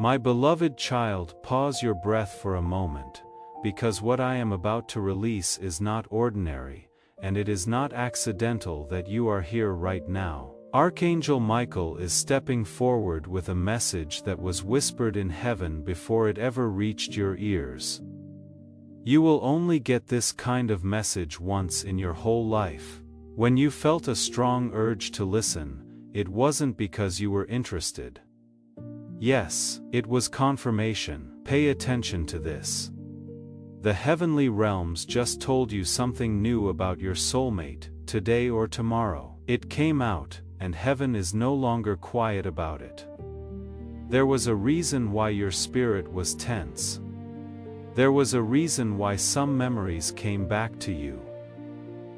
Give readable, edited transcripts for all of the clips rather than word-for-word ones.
My beloved child, pause your breath for a moment, because what I am about to release is not ordinary, and it is not accidental that you are here right now. Archangel Michael is stepping forward with a message that was whispered in heaven before it ever reached your ears. You will only get this kind of message once in your whole life. When you felt a strong urge to listen, it wasn't because you were interested. Yes, it was confirmation. Pay attention to this. The heavenly realms just told you something new about your soulmate, today or tomorrow. It came out, and heaven is no longer quiet about it. There was a reason why your spirit was tense. There was a reason why some memories came back to you.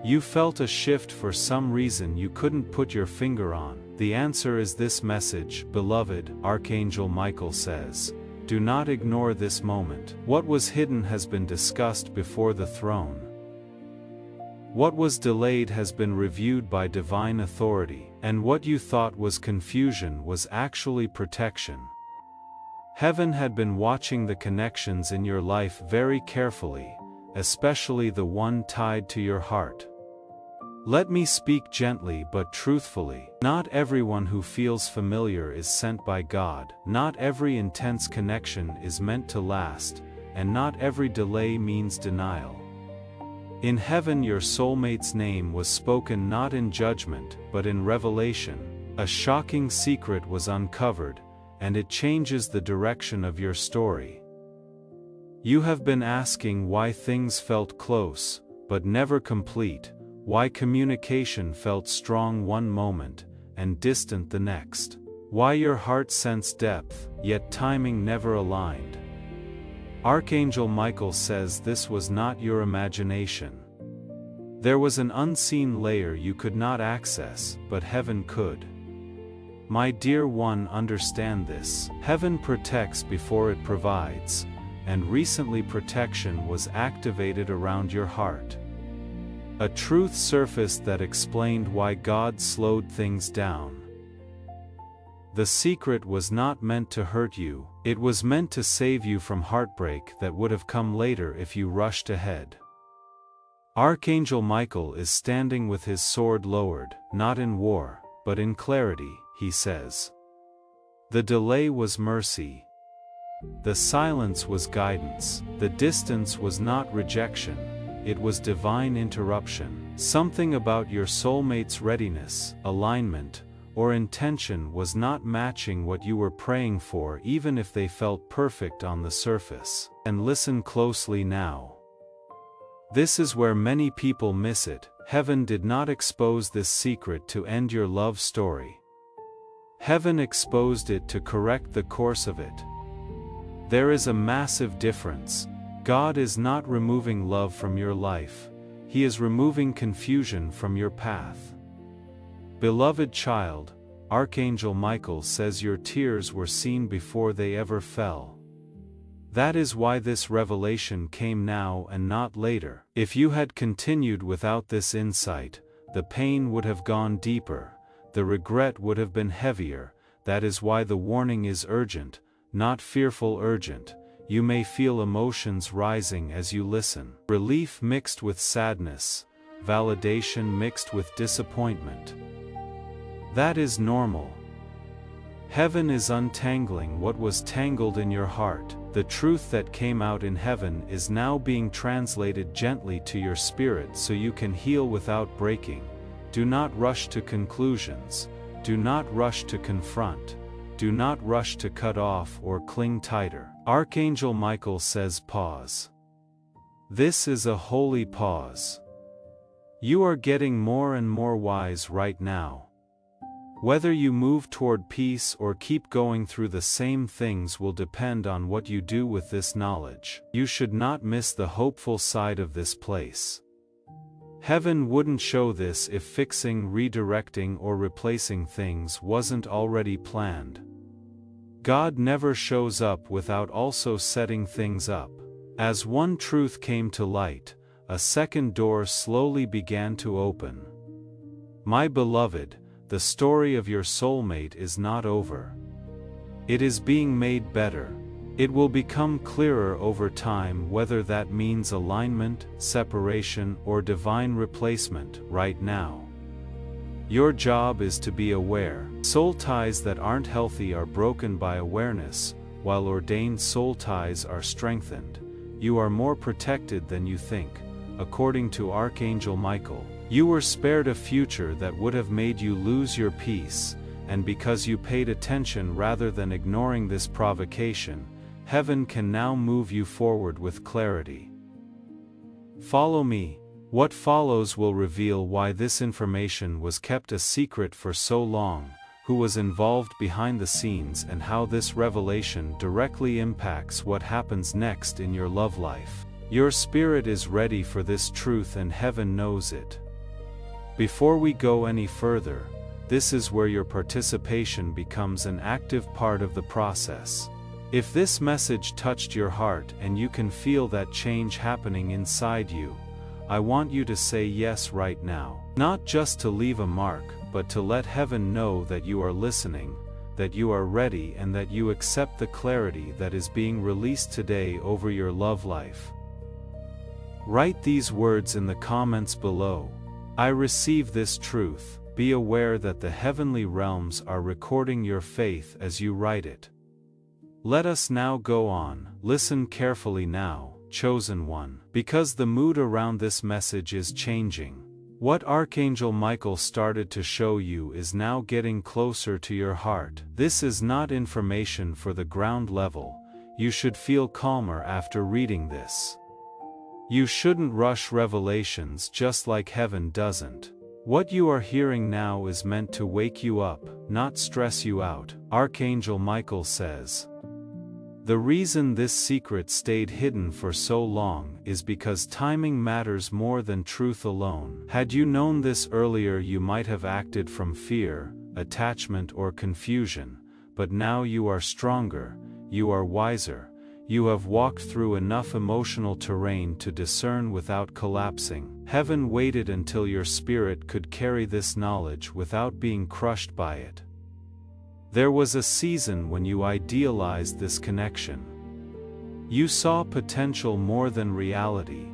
You felt a shift for some reason you couldn't put your finger on. The answer is this message, beloved, Archangel Michael says. Do not ignore this moment. What was hidden has been discussed before the throne. What was delayed has been reviewed by divine authority, and what you thought was confusion was actually protection. Heaven had been watching the connections in your life very carefully, especially the one tied to your heart. Let me speak gently but truthfully. Not everyone who feels familiar is sent by God. Not every intense connection is meant to last, and not every delay means denial. In heaven, your soulmate's name was spoken not in judgment, but in revelation. A shocking secret was uncovered, and it changes the direction of your story. You have been asking why things felt close, but never complete. Why communication felt strong one moment, and distant the next. Why your heart sensed depth, yet timing never aligned. Archangel Michael says this was not your imagination. There was an unseen layer you could not access, but heaven could. My dear one, understand this. Heaven protects before it provides, and recently protection was activated around your heart. A truth surfaced that explained why God slowed things down. The secret was not meant to hurt you, it was meant to save you from heartbreak that would have come later if you rushed ahead. Archangel Michael is standing with his sword lowered, not in war, but in clarity, he says. The delay was mercy. The silence was guidance. The distance was not rejection. It was divine interruption. Something about your soulmate's readiness, alignment, or intention was not matching what you were praying for, even if they felt perfect on the surface. And listen closely now. This is where many people miss it. Heaven did not expose this secret to end your love story. Heaven exposed it to correct the course of it. There is a massive difference. God is not removing love from your life, He is removing confusion from your path. Beloved child, Archangel Michael says your tears were seen before they ever fell. That is why this revelation came now and not later. If you had continued without this insight, the pain would have gone deeper, the regret would have been heavier. That is why the warning is urgent, not fearful urgent. You may feel emotions rising as you listen. Relief mixed with sadness, validation mixed with disappointment. That is normal. Heaven is untangling what was tangled in your heart. The truth that came out in heaven is now being translated gently to your spirit so you can heal without breaking. Do not rush to conclusions. Do not rush to confront. Do not rush to cut off or cling tighter. Archangel Michael says pause. This is a holy pause. You are getting more and more wise right now. Whether you move toward peace or keep going through the same things will depend on what you do with this knowledge. You should not miss the hopeful side of this place. Heaven wouldn't show this if fixing, redirecting, or replacing things wasn't already planned. God never shows up without also setting things up. As one truth came to light, a second door slowly began to open. My beloved, the story of your soulmate is not over. It is being made better. It will become clearer over time whether that means alignment, separation, or divine replacement right now. Your job is to be aware. Soul ties that aren't healthy are broken by awareness, while ordained soul ties are strengthened. You are more protected than you think. According to Archangel Michael, you were spared a future that would have made you lose your peace, and because you paid attention rather than ignoring this provocation, heaven can now move you forward with clarity. Follow me. What follows will reveal why this information was kept a secret for so long, who was involved behind the scenes, and how this revelation directly impacts what happens next in your love life. Your spirit is ready for this truth and heaven knows it. Before we go any further, this is where your participation becomes an active part of the process. If this message touched your heart and you can feel that change happening inside you, I want you to say yes right now. Not just to leave a mark, but to let heaven know that you are listening, that you are ready, and that you accept the clarity that is being released today over your love life. Write these words in the comments below. I receive this truth. Be aware that the heavenly realms are recording your faith as you write it. Let us now go on. Listen carefully now, chosen one, because the mood around this message is changing. What Archangel Michael started to show you is now getting closer to your heart. This is not information for the ground level. You should feel calmer after reading this. You shouldn't rush revelations just like heaven doesn't. What you are hearing now is meant to wake you up, not stress you out. Archangel Michael says, the reason this secret stayed hidden for so long is because timing matters more than truth alone. Had you known this earlier, you might have acted from fear, attachment, or confusion, but now you are stronger, you are wiser, you have walked through enough emotional terrain to discern without collapsing. Heaven waited until your spirit could carry this knowledge without being crushed by it. There was a season when you idealized this connection. You saw potential more than reality.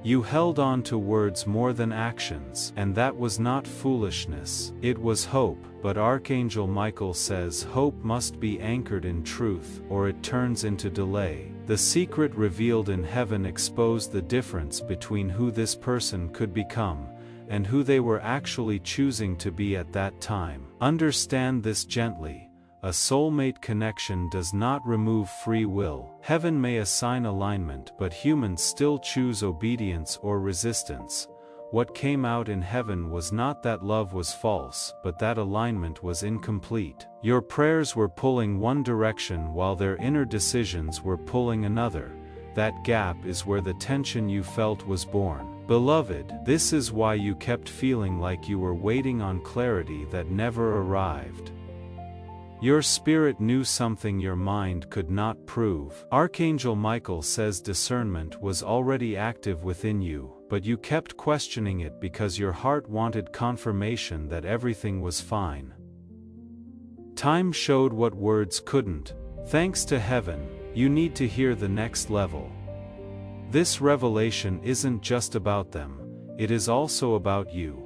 You held on to words more than actions, and that was not foolishness, it was hope. But Archangel Michael says hope must be anchored in truth, or it turns into delay. The secret revealed in heaven exposed the difference between who this person could become, and who they were actually choosing to be at that time. Understand this gently. A soulmate connection does not remove free will. Heaven may assign alignment, but humans still choose obedience or resistance. What came out in heaven was not that love was false, but that alignment was incomplete. Your prayers were pulling one direction while their inner decisions were pulling another. That gap is where the tension you felt was born. Beloved, this is why you kept feeling like you were waiting on clarity that never arrived. Your spirit knew something your mind could not prove. Archangel Michael says discernment was already active within you, but you kept questioning it because your heart wanted confirmation that everything was fine. Time showed what words couldn't. Thanks to heaven, you need to hear the next level. This revelation isn't just about them, it is also about you.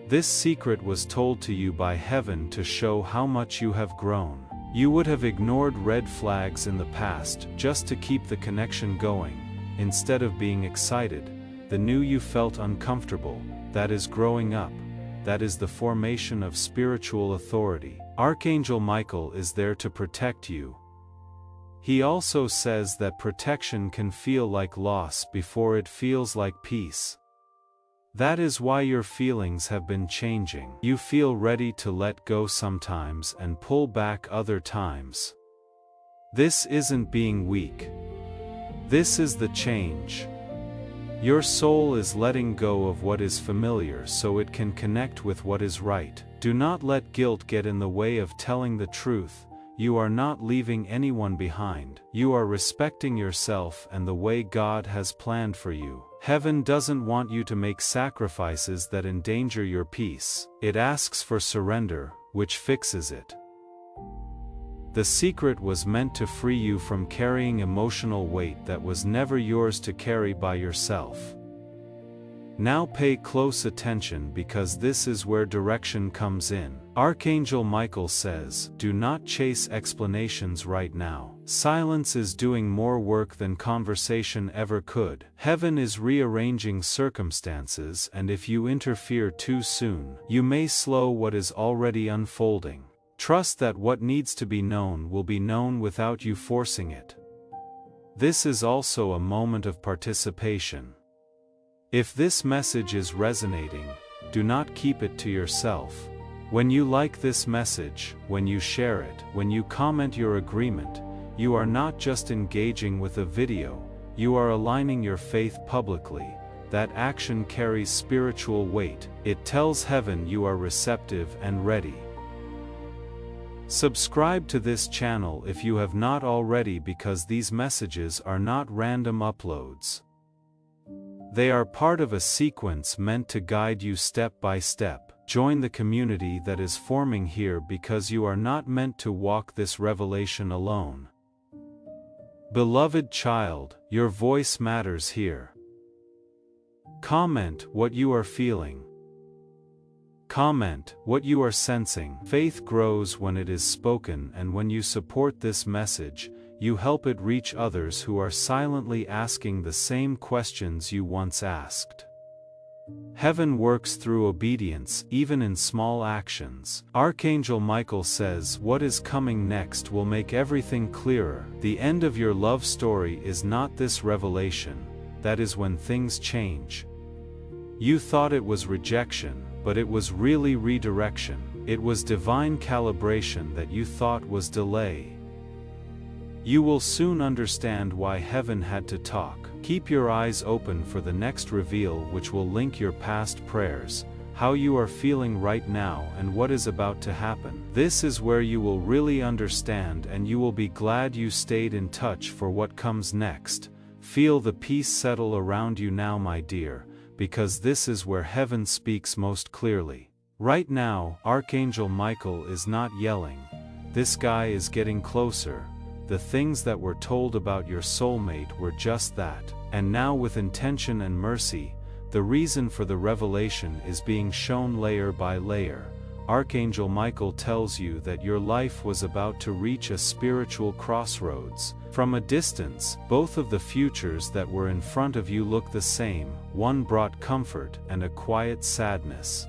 This secret was told to you by heaven to show how much you have grown. You would have ignored red flags in the past just to keep the connection going. Instead of being excited, the new you felt uncomfortable. That is growing up. That is the formation of spiritual authority. Archangel Michael is there to protect you. He also says that protection can feel like loss before it feels like peace. That is why your feelings have been changing. You feel ready to let go sometimes and pull back other times. This isn't being weak. This is the change. Your soul is letting go of what is familiar so it can connect with what is right. Do not let guilt get in the way of telling the truth. You are not leaving anyone behind. You are respecting yourself and the way God has planned for you. Heaven doesn't want you to make sacrifices that endanger your peace. It asks for surrender, which fixes it. The secret was meant to free you from carrying emotional weight that was never yours to carry by yourself. Now pay close attention because this is where direction comes in. Archangel Michael says, do not chase explanations right now. Silence is doing more work than conversation ever could. Heaven is rearranging circumstances, and if you interfere too soon, you may slow what is already unfolding. Trust that what needs to be known will be known without you forcing it. This is also a moment of participation. If this message is resonating, do not keep it to yourself. When you like this message, when you share it, when you comment your agreement, you are not just engaging with a video, you are aligning your faith publicly. That action carries spiritual weight. It tells heaven you are receptive and ready. Subscribe to this channel if you have not already, because these messages are not random uploads. They are part of a sequence meant to guide you step by step. Join the community that is forming here because you are not meant to walk this revelation alone. Beloved child, your voice matters here. Comment what you are feeling. Comment what you are sensing. Faith grows when it is spoken, and when you support this message, you help it reach others who are silently asking the same questions you once asked. Heaven works through obedience, even in small actions. Archangel Michael says what is coming next will make everything clearer. The end of your love story is not this revelation, that is when things change. You thought it was rejection, but it was really redirection. It was divine calibration that you thought was delay. You will soon understand why heaven had to talk. Keep your eyes open for the next reveal, which will link your past prayers, how you are feeling right now, and what is about to happen. This is where you will really understand, and you will be glad you stayed in touch for what comes next. Feel the peace settle around you now, my dear, because this is where heaven speaks most clearly. Right now, Archangel Michael is not yelling. This guy is getting closer. The things that were told about your soulmate were just that, and now with intention and mercy, the reason for the revelation is being shown layer by layer. Archangel Michael tells you that your life was about to reach a spiritual crossroads. From a distance, both of the futures that were in front of you look the same. One brought comfort and a quiet sadness.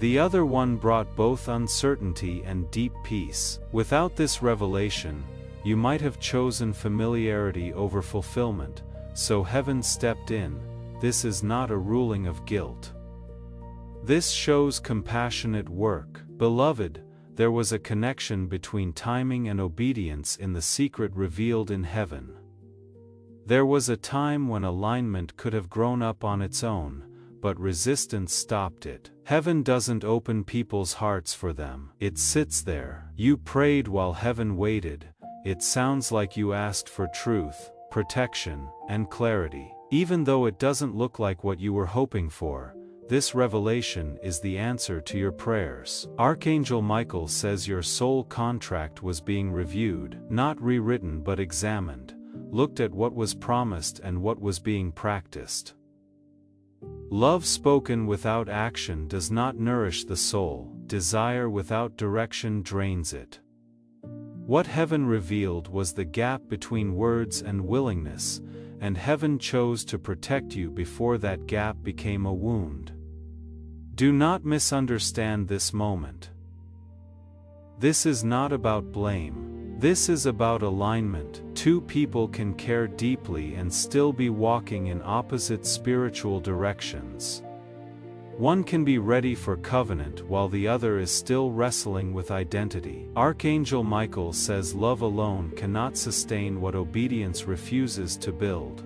The other one brought both uncertainty and deep peace. Without this revelation, you might have chosen familiarity over fulfillment, so heaven stepped in. This is not a ruling of guilt. This shows compassionate work. Beloved, there was a connection between timing and obedience in the secret revealed in heaven. There was a time when alignment could have grown up on its own, but resistance stopped it. Heaven doesn't open people's hearts for them. It sits there. You prayed while heaven waited. It sounds like you asked for truth, protection, and clarity. Even though it doesn't look like what you were hoping for, this revelation is the answer to your prayers. Archangel Michael says your soul contract was being reviewed, not rewritten but examined, looked at what was promised and what was being practiced. Love spoken without action does not nourish the soul. Desire without direction drains it. What heaven revealed was the gap between words and willingness, and heaven chose to protect you before that gap became a wound. Do not misunderstand this moment. This is not about blame. This is about alignment. Two people can care deeply and still be walking in opposite spiritual directions. One can be ready for covenant while the other is still wrestling with identity. Archangel Michael says love alone cannot sustain what obedience refuses to build.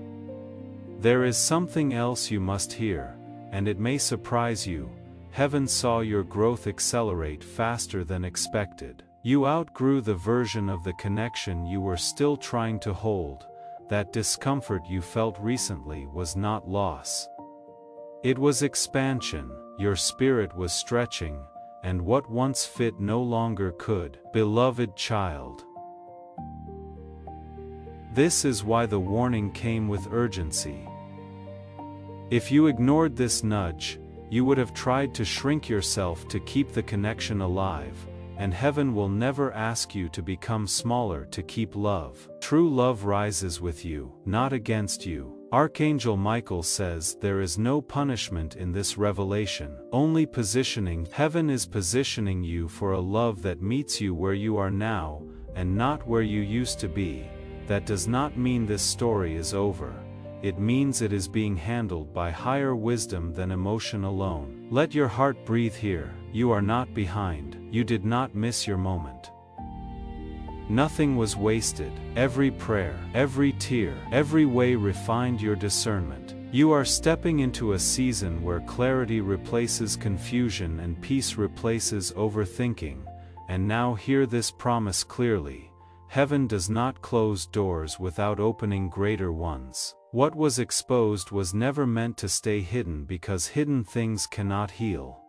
There is something else you must hear, and it may surprise you. Heaven saw your growth accelerate faster than expected. You outgrew the version of the connection you were still trying to hold. That discomfort you felt recently was not loss. It was expansion. Your spirit was stretching, and what once fit no longer could. Beloved child. This is why the warning came with urgency. If you ignored this nudge, you would have tried to shrink yourself to keep the connection alive, and heaven will never ask you to become smaller to keep love. True love rises with you, not against you. Archangel Michael says there is no punishment in this revelation, only positioning. Heaven is positioning you for a love that meets you where you are now, and not where you used to be. That does not mean this story is over. It means it is being handled by higher wisdom than emotion alone. Let your heart breathe here. You are not behind. You did not miss your moment. Nothing was wasted. Every prayer, every tear, every way refined your discernment. You are stepping into a season where clarity replaces confusion and peace replaces overthinking. And now hear this promise clearly. Heaven does not close doors without opening greater ones. What was exposed was never meant to stay hidden because hidden things cannot heal.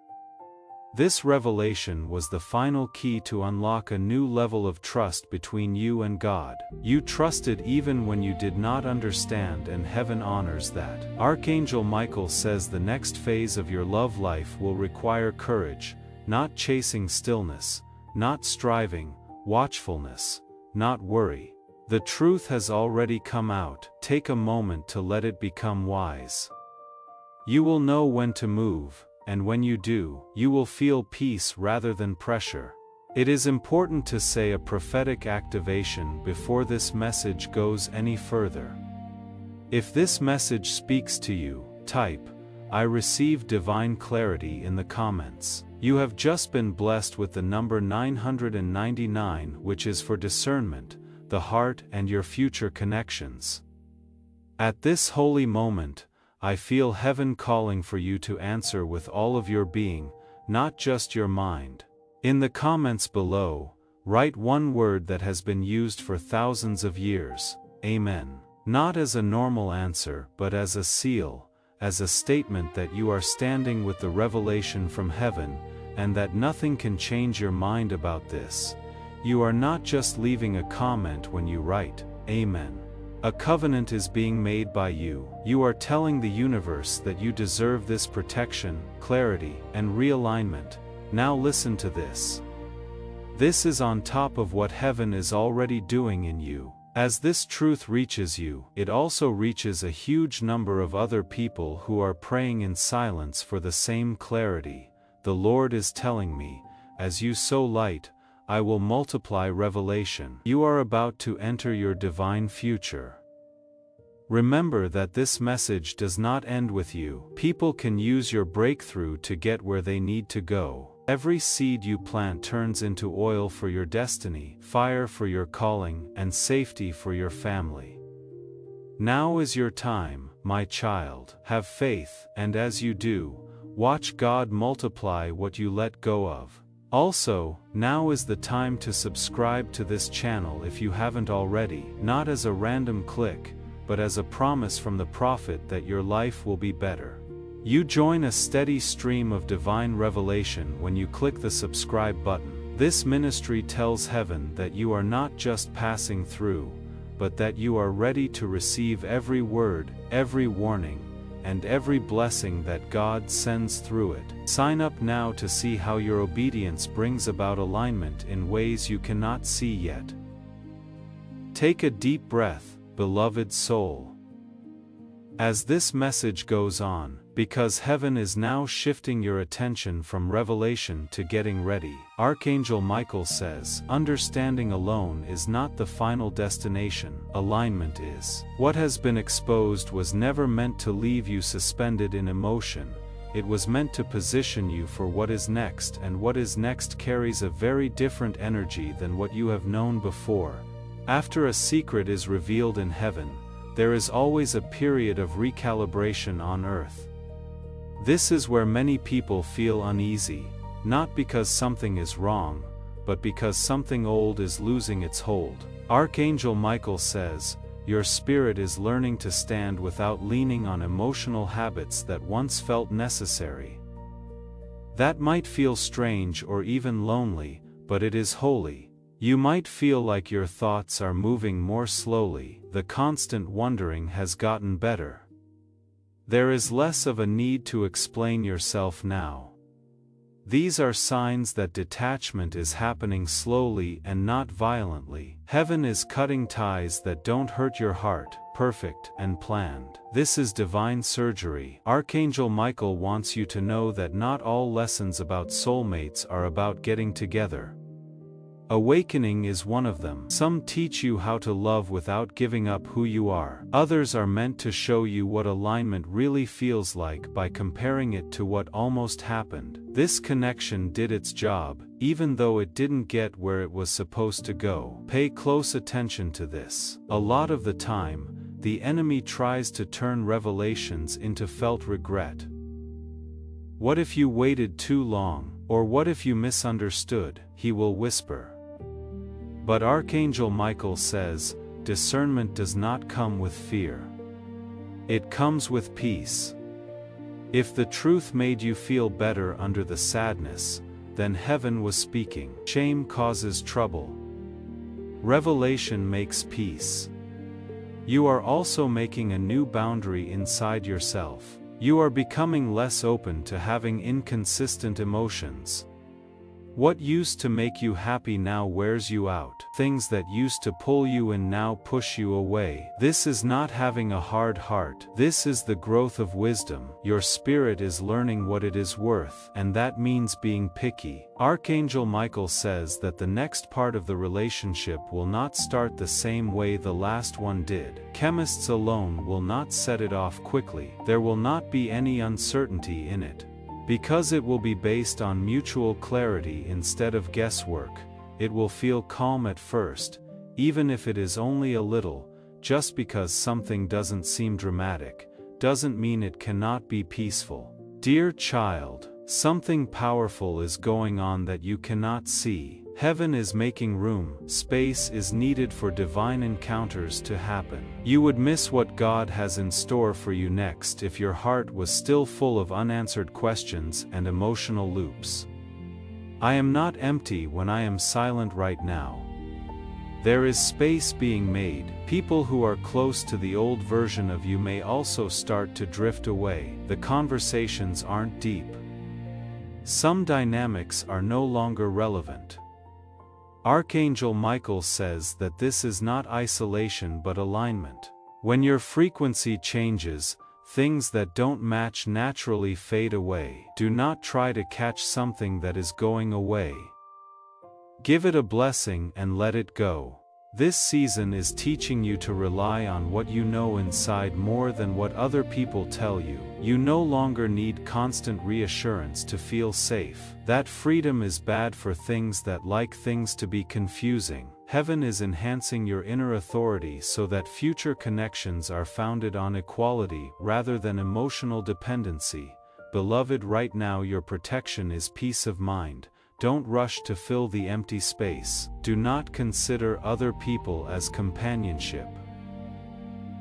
This revelation was the final key to unlock a new level of trust between you and God. You trusted even when you did not understand, and heaven honors that. Archangel Michael says the next phase of your love life will require courage, not chasing stillness, not striving, watchfulness, not worry. The truth has already come out. Take a moment to let it become wise. You will know when to move, and when you do, you will feel peace rather than pressure. It is important to say a prophetic activation before this message goes any further. If this message speaks to you, type, "I receive divine clarity" in the comments. You have just been blessed with the number 999, which is for discernment, the heart, and your future connections. At this holy moment, I feel heaven calling for you to answer with all of your being, not just your mind. In the comments below, write one word that has been used for thousands of years, Amen. Not as a normal answer, but as a seal, as a statement that you are standing with the revelation from heaven, and that nothing can change your mind about this. You are not just leaving a comment when you write, Amen. A covenant is being made by you. You are telling the universe that you deserve this protection, clarity, and realignment. Now listen to this. This is on top of what heaven is already doing in you. As this truth reaches you, it also reaches a huge number of other people who are praying in silence for the same clarity. The Lord is telling me, as you sow light, I will multiply revelation. You are about to enter your divine future. Remember that this message does not end with you. People can use your breakthrough to get where they need to go. Every seed you plant turns into oil for your destiny, fire for your calling, and safety for your family. Now is your time, my child. Have faith, and as you do, watch God multiply what you let go of. Also, now is the time to subscribe to this channel if you haven't already, not as a random click, but as a promise from the prophet that your life will be better. You join a steady stream of divine revelation when you click the subscribe button. This ministry tells heaven that you are not just passing through, but that you are ready to receive every word, every warning, and every blessing that God sends through it. Sign up now to see how your obedience brings about alignment in ways you cannot see yet. Take a deep breath, beloved soul. As this message goes on, because heaven is now shifting your attention from revelation to getting ready, Archangel Michael says, understanding alone is not the final destination, alignment is. What has been exposed was never meant to leave you suspended in emotion. It was meant to position you for what is next, and what is next carries a very different energy than what you have known before. After a secret is revealed in heaven, there is always a period of recalibration on earth. This is where many people feel uneasy, not because something is wrong, but because something old is losing its hold. Archangel Michael says, your spirit is learning to stand without leaning on emotional habits that once felt necessary. That might feel strange or even lonely, but it is holy. You might feel like your thoughts are moving more slowly, the constant wondering has gotten better. There is less of a need to explain yourself now. These are signs that detachment is happening slowly and not violently. Heaven is cutting ties that don't hurt your heart, perfect and planned. This is divine surgery. Archangel Michael wants you to know that not all lessons about soulmates are about getting together. Awakening is one of them. Some teach you how to love without giving up who you are. Others are meant to show you what alignment really feels like by comparing it to what almost happened. This connection did its job, even though it didn't get where it was supposed to go. Pay close attention to this. A lot of the time, the enemy tries to turn revelations into felt regret. What if you waited too long, or what if you misunderstood, he will whisper. But Archangel Michael says, discernment does not come with fear. It comes with peace. If the truth made you feel better under the sadness, then heaven was speaking. Shame causes trouble. Revelation makes peace. You are also making a new boundary inside yourself. You are becoming less open to having inconsistent emotions. What used to make you happy now wears you out. Things that used to pull you in now push you away. This is not having a hard heart. This is the growth of wisdom. Your spirit is learning what it is worth, and that means being picky. Archangel Michael says that the next part of the relationship will not start the same way the last one did. Chemists alone will not set it off quickly. There will not be any uncertainty in it. Because it will be based on mutual clarity instead of guesswork, it will feel calm at first, even if it is only a little. Just because something doesn't seem dramatic, doesn't mean it cannot be peaceful. Dear child, something powerful is going on that you cannot see. Heaven is making room. Space is needed for divine encounters to happen. You would miss what God has in store for you next if your heart was still full of unanswered questions and emotional loops. I am not empty when I am silent right now. There is space being made. People who are close to the old version of you may also start to drift away. The conversations aren't deep. Some dynamics are no longer relevant. Archangel Michael says that this is not isolation but alignment. When your frequency changes, things that don't match naturally fade away. Do not try to catch something that is going away. Give it a blessing and let it go. This season is teaching you to rely on what you know inside more than what other people tell you. You no longer need constant reassurance to feel safe. That freedom is bad for things that like things to be confusing. Heaven is enhancing your inner authority so that future connections are founded on equality rather than emotional dependency. Beloved, right now your protection is peace of mind. Don't rush to fill the empty space. Do not consider other people as companionship.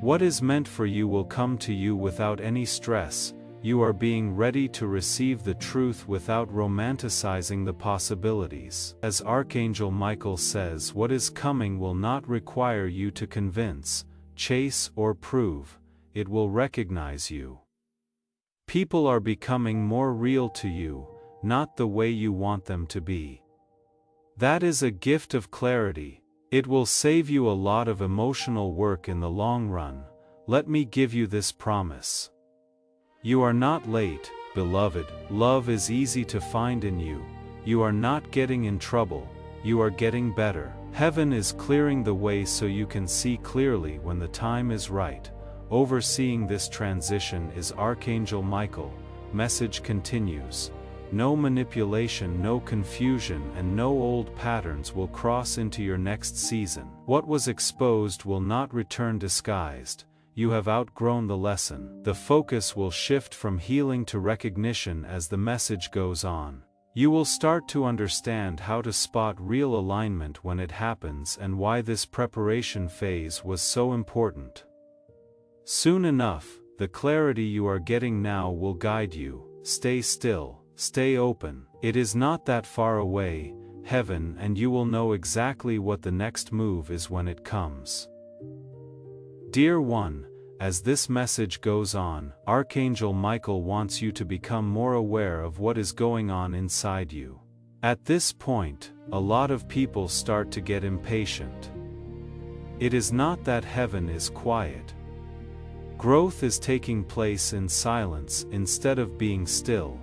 What is meant for you will come to you without any stress. You are being ready to receive the truth without romanticizing the possibilities. As Archangel Michael says, what is coming will not require you to convince, chase, or prove. It will recognize you. People are becoming more real to you, not the way you want them to be. That is a gift of clarity. It will save you a lot of emotional work in the long run. Let me give you this promise. You are not late, beloved. Love is easy to find in you. You are not getting in trouble. You are getting better. Heaven is clearing the way so you can see clearly when the time is right. Overseeing this transition is Archangel Michael. Message continues. No manipulation, no confusion, and no old patterns will cross into your next season. What was exposed will not return disguised. You have outgrown the lesson. The focus will shift from healing to recognition as the message goes on. You will start to understand how to spot real alignment when it happens and why this preparation phase was so important. Soon enough, the clarity you are getting now will guide you. Stay still. Stay open. It is not that far away, heaven, and you will know exactly what the next move is when it comes. Dear one, as this message goes on, Archangel Michael wants you to become more aware of what is going on inside you. At this point, a lot of people start to get impatient. It is not that heaven is quiet. Growth is taking place in silence instead of being still.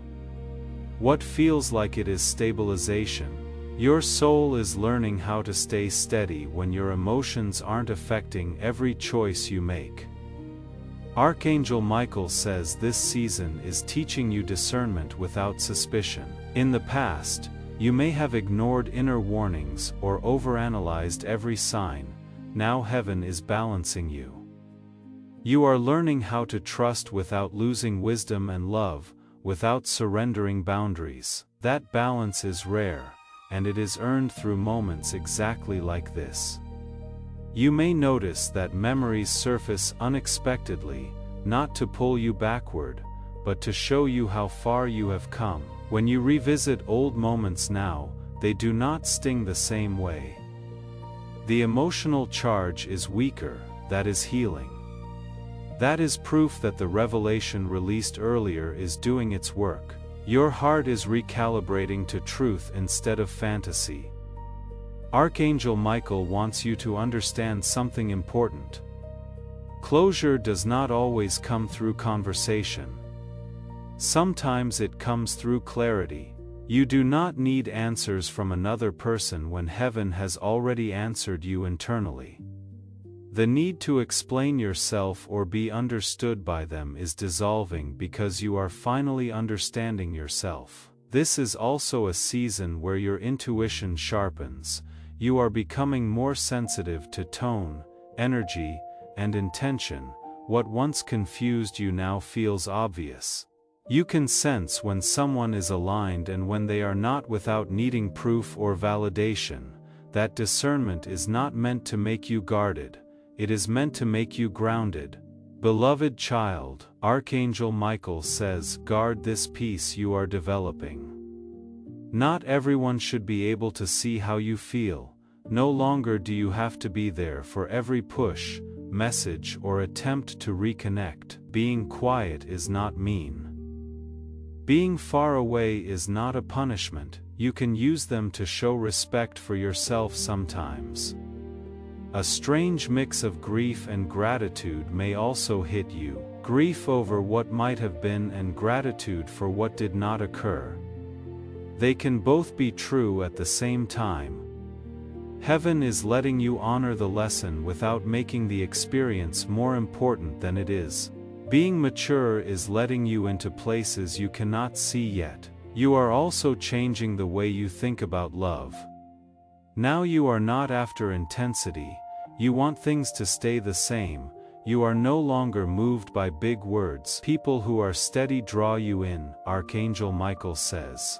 What feels like it is stabilization. Your soul is learning how to stay steady when your emotions aren't affecting every choice you make. Archangel Michael says this season is teaching you discernment without suspicion. In the past, you may have ignored inner warnings or overanalyzed every sign. Now heaven is balancing you. You are learning how to trust without losing wisdom and love, without surrendering boundaries. That balance is rare, and it is earned through moments exactly like this. You may notice that memories surface unexpectedly, not to pull you backward, but to show you how far you have come. When you revisit old moments now, they do not sting the same way. The emotional charge is weaker, that is healing. That is proof that the revelation released earlier is doing its work. Your heart is recalibrating to truth instead of fantasy. Archangel Michael wants you to understand something important. Closure does not always come through conversation. Sometimes it comes through clarity. You do not need answers from another person when heaven has already answered you internally. The need to explain yourself or be understood by them is dissolving because you are finally understanding yourself. This is also a season where your intuition sharpens. You are becoming more sensitive to tone, energy, and intention. What once confused you now feels obvious. You can sense when someone is aligned and when they are not without needing proof or validation. That discernment is not meant to make you guarded. It is meant to make you grounded. Beloved child, Archangel Michael says, guard this peace you are developing. Not everyone should be able to see how you feel. No longer do you have to be there for every push, message, or attempt to reconnect. Being quiet is not mean. Being far away is not a punishment. You can use them to show respect for yourself sometimes. A strange mix of grief and gratitude may also hit you. Grief over what might have been and gratitude for what did not occur. They can both be true at the same time. Heaven is letting you honor the lesson without making the experience more important than it is. Being mature is letting you into places you cannot see yet. You are also changing the way you think about love. Now you are not after intensity. You want things to stay the same. You are no longer moved by big words. People who are steady draw you in, Archangel Michael says.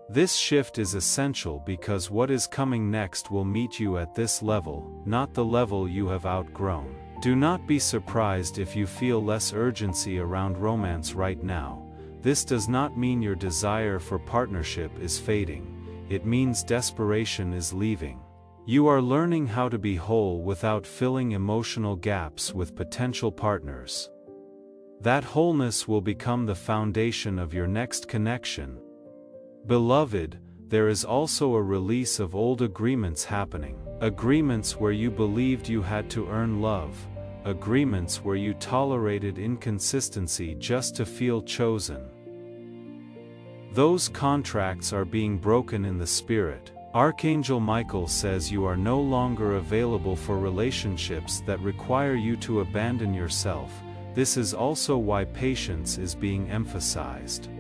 This shift is essential because what is coming next will meet you at this level, not the level you have outgrown. Do not be surprised if you feel less urgency around romance right now. This does not mean your desire for partnership is fading. It means desperation is leaving. You are learning how to be whole without filling emotional gaps with potential partners. That wholeness will become the foundation of your next connection. Beloved, there is also a release of old agreements happening. Agreements where you believed you had to earn love. Agreements where you tolerated inconsistency just to feel chosen. Those contracts are being broken in the spirit. Archangel Michael says you are no longer available for relationships that require you to abandon yourself. This is also why patience is being emphasized.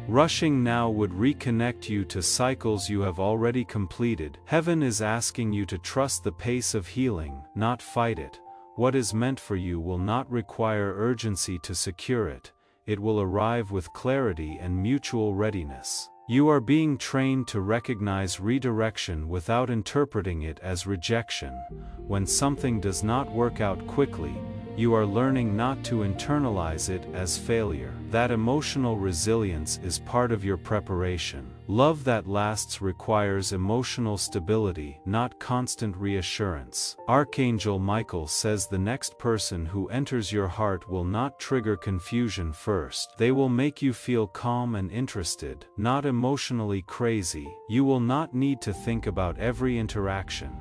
Rushing now would reconnect you to cycles you have already completed. Heaven is asking you to trust the pace of healing, not fight it. What is meant for you will not require urgency to secure it. It will arrive with clarity and mutual readiness. You are being trained to recognize redirection without interpreting it as rejection. When something does not work out quickly, you are learning not to internalize it as failure. That emotional resilience is part of your preparation. Love that lasts requires emotional stability, not constant reassurance. Archangel Michael says the next person who enters your heart will not trigger confusion first. They will make you feel calm and interested, not emotionally crazy. You will not need to think about every interaction.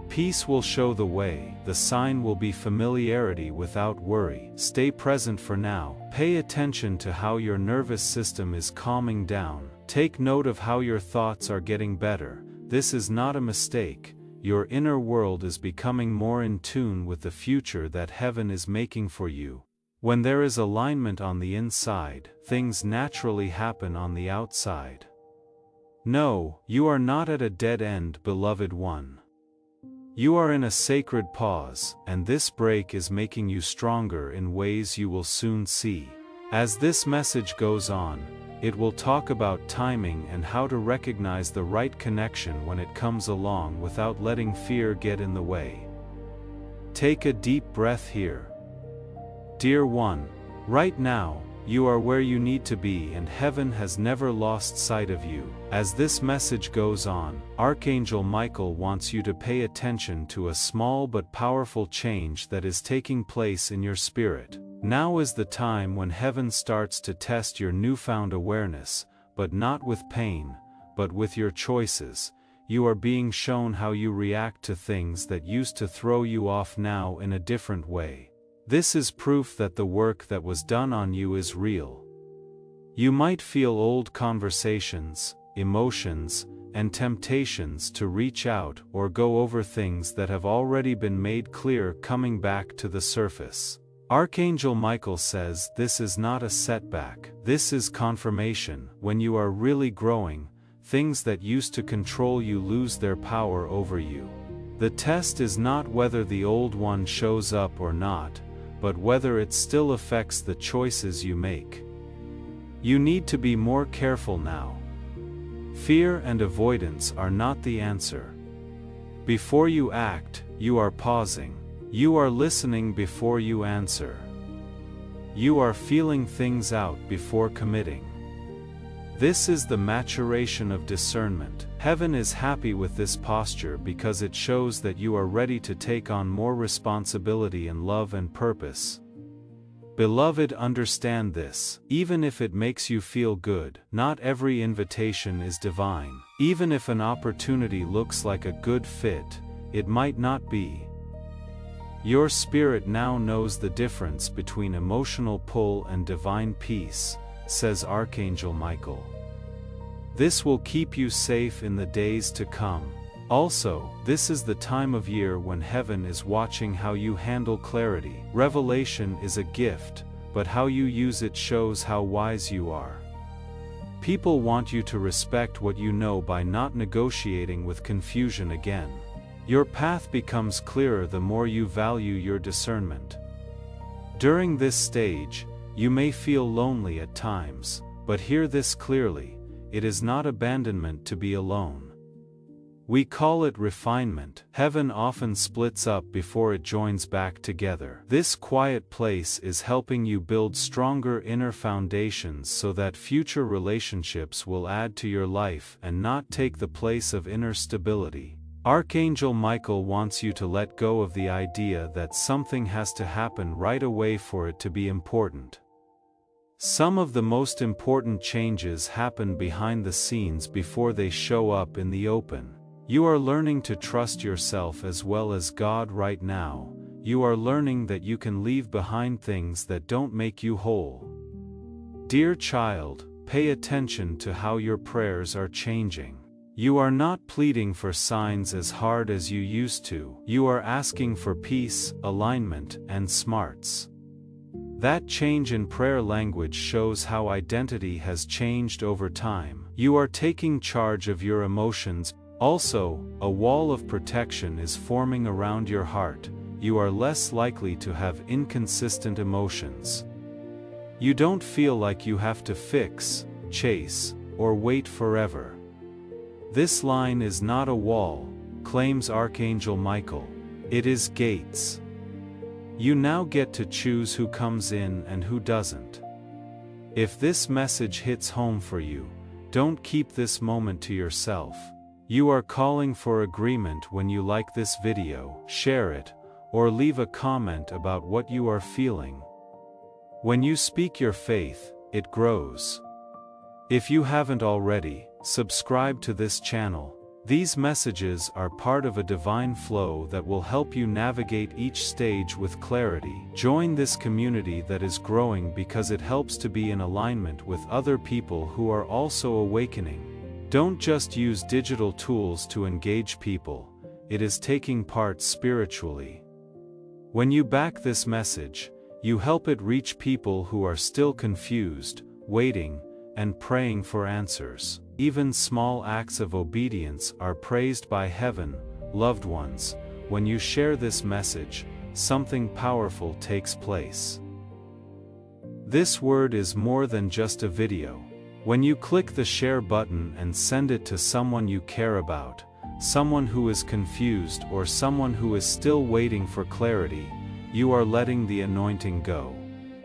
Peace will show the way. The sign will be familiarity without worry. Stay present for now. Pay attention to how your nervous system is calming down. Take note of how your thoughts are getting better. This is not a mistake. Your inner world is becoming more in tune with the future that heaven is making for you. When there is alignment on the inside, things naturally happen on the outside. No, you are not at a dead end, beloved one. You are in a sacred pause, and this break is making you stronger in ways you will soon see. As this message goes on, it will talk about timing and how to recognize the right connection when it comes along without letting fear get in the way. Take a deep breath here. Dear one, right now, you are where you need to be and heaven has never lost sight of you. As this message goes on, Archangel Michael wants you to pay attention to a small but powerful change that is taking place in your spirit. Now is the time when heaven starts to test your newfound awareness, but not with pain, but with your choices. You are being shown how you react to things that used to throw you off now in a different way. This is proof that the work that was done on you is real. You might feel old conversations, emotions, and temptations to reach out or go over things that have already been made clear coming back to the surface. Archangel Michael says this is not a setback. This is confirmation. When you are really growing, things that used to control you lose their power over you. The test is not whether the old one shows up or not, but whether it still affects the choices you make. You need to be more careful now. Fear and avoidance are not the answer. Before you act, you are pausing. You are listening before you answer. You are feeling things out before committing. This is the maturation of discernment. Heaven is happy with this posture because it shows that you are ready to take on more responsibility in love and purpose. Beloved, understand this. Even if it makes you feel good, not every invitation is divine. Even if an opportunity looks like a good fit, it might not be. Your spirit now knows the difference between emotional pull and divine peace, says Archangel Michael. This will keep you safe in the days to come. Also, this is the time of year when heaven is watching how you handle clarity. Revelation is a gift, but how you use it shows how wise you are. People want you to respect what you know by not negotiating with confusion again. Your path becomes clearer the more you value your discernment. During this stage, you may feel lonely at times, but hear this clearly: it is not abandonment to be alone. We call it refinement. Heaven often splits up before it joins back together. This quiet place is helping you build stronger inner foundations so that future relationships will add to your life and not take the place of inner stability. Archangel Michael wants you to let go of the idea that something has to happen right away for it to be important. Some of the most important changes happen behind the scenes before they show up in the open. You are learning to trust yourself as well as God right now. You are learning that you can leave behind things that don't make you whole. Dear child, pay attention to how your prayers are changing. You are not pleading for signs as hard as you used to. You are asking for peace, alignment, and smarts. That change in prayer language shows how identity has changed over time. You are taking charge of your emotions. Also, a wall of protection is forming around your heart. You are less likely to have inconsistent emotions. You don't feel like you have to fix, chase, or wait forever. This line is not a wall, claims Archangel Michael. It is gates. You now get to choose who comes in and who doesn't. If this message hits home for you, don't keep this moment to yourself. You are calling for agreement when you like this video, share it, or leave a comment about what you are feeling. When you speak your faith, it grows. If you haven't already, subscribe to this channel. These messages are part of a divine flow that will help you navigate each stage with clarity. Join this community that is growing because it helps to be in alignment with other people who are also awakening. Don't just use digital tools to engage people, it is taking part spiritually. When you back this message, you help it reach people who are still confused, waiting, and praying for answers. Even small acts of obedience are praised by heaven. Loved ones, when you share this message, something powerful takes place. This word is more than just a video. When you click the share button and send it to someone you care about, someone who is confused or someone who is still waiting for clarity, you are letting the anointing go.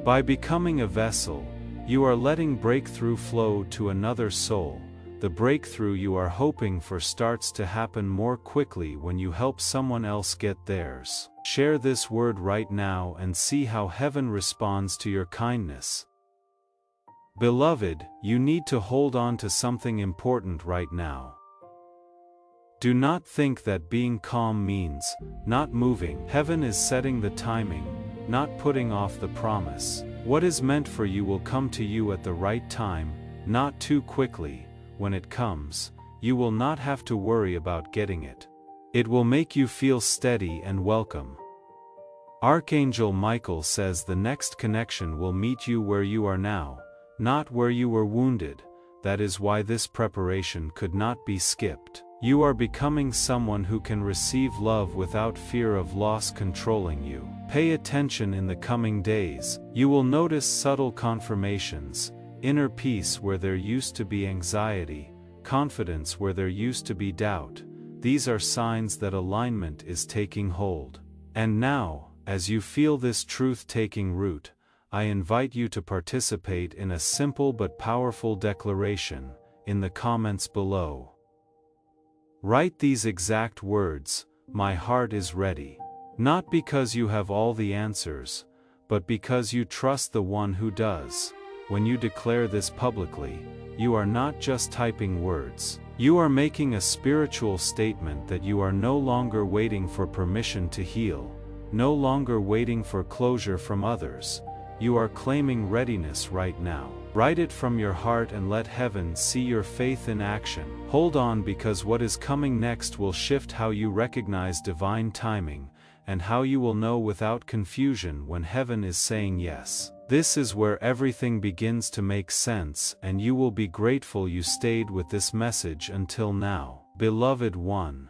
By becoming a vessel, you are letting breakthrough flow to another soul. The breakthrough you are hoping for starts to happen more quickly when you help someone else get theirs. Share this word right now and see how heaven responds to your kindness. Beloved, you need to hold on to something important right now. Do not think that being calm means not moving. Heaven is setting the timing, not putting off the promise. What is meant for you will come to you at the right time, not too quickly. When it comes, you will not have to worry about getting it. It will make you feel steady and welcome. Archangel Michael says the next connection will meet you where you are now, not where you were wounded. That is why this preparation could not be skipped. You are becoming someone who can receive love without fear of loss controlling you. Pay attention in the coming days. You will notice subtle confirmations, inner peace where there used to be anxiety, confidence where there used to be doubt. These are signs that alignment is taking hold. And now, as you feel this truth taking root, I invite you to participate in a simple but powerful declaration in the comments below. Write these exact words: "My heart is ready." Not because you have all the answers, but because you trust the one who does. When you declare this publicly, you are not just typing words. You are making a spiritual statement that you are no longer waiting for permission to heal, no longer waiting for closure from others. You are claiming readiness right now. Write it from your heart and let heaven see your faith in action. Hold on, because what is coming next will shift how you recognize divine timing, and how you will know without confusion when heaven is saying yes. This is where everything begins to make sense, and you will be grateful you stayed with this message until now. Beloved one.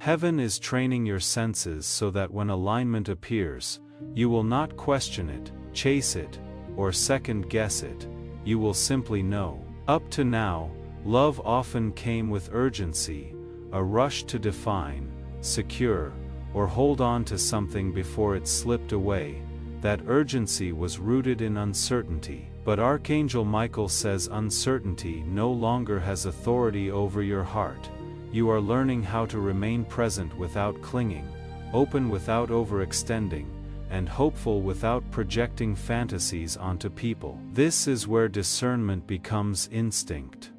Heaven is training your senses so that when alignment appears, you will not question it, chase it, or second-guess it. You will simply know. Up to now, love often came with urgency, a rush to define, secure, or hold on to something before it slipped away. That urgency was rooted in uncertainty. But Archangel Michael says uncertainty no longer has authority over your heart. You are learning how to remain present without clinging, open without overextending, and hopeful without projecting fantasies onto people. This is where discernment becomes instinct.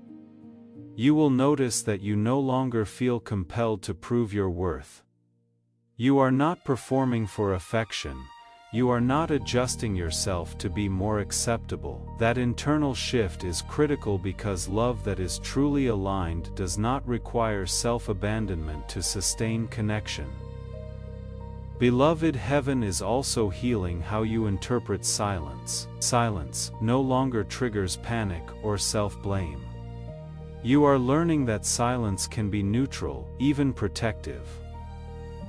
You will notice that you no longer feel compelled to prove your worth. You are not performing for affection. You are not adjusting yourself to be more acceptable. That internal shift is critical because love that is truly aligned does not require self-abandonment to sustain connection. Beloved, heaven is also healing how you interpret silence. Silence no longer triggers panic or self-blame. You are learning that silence can be neutral, even protective.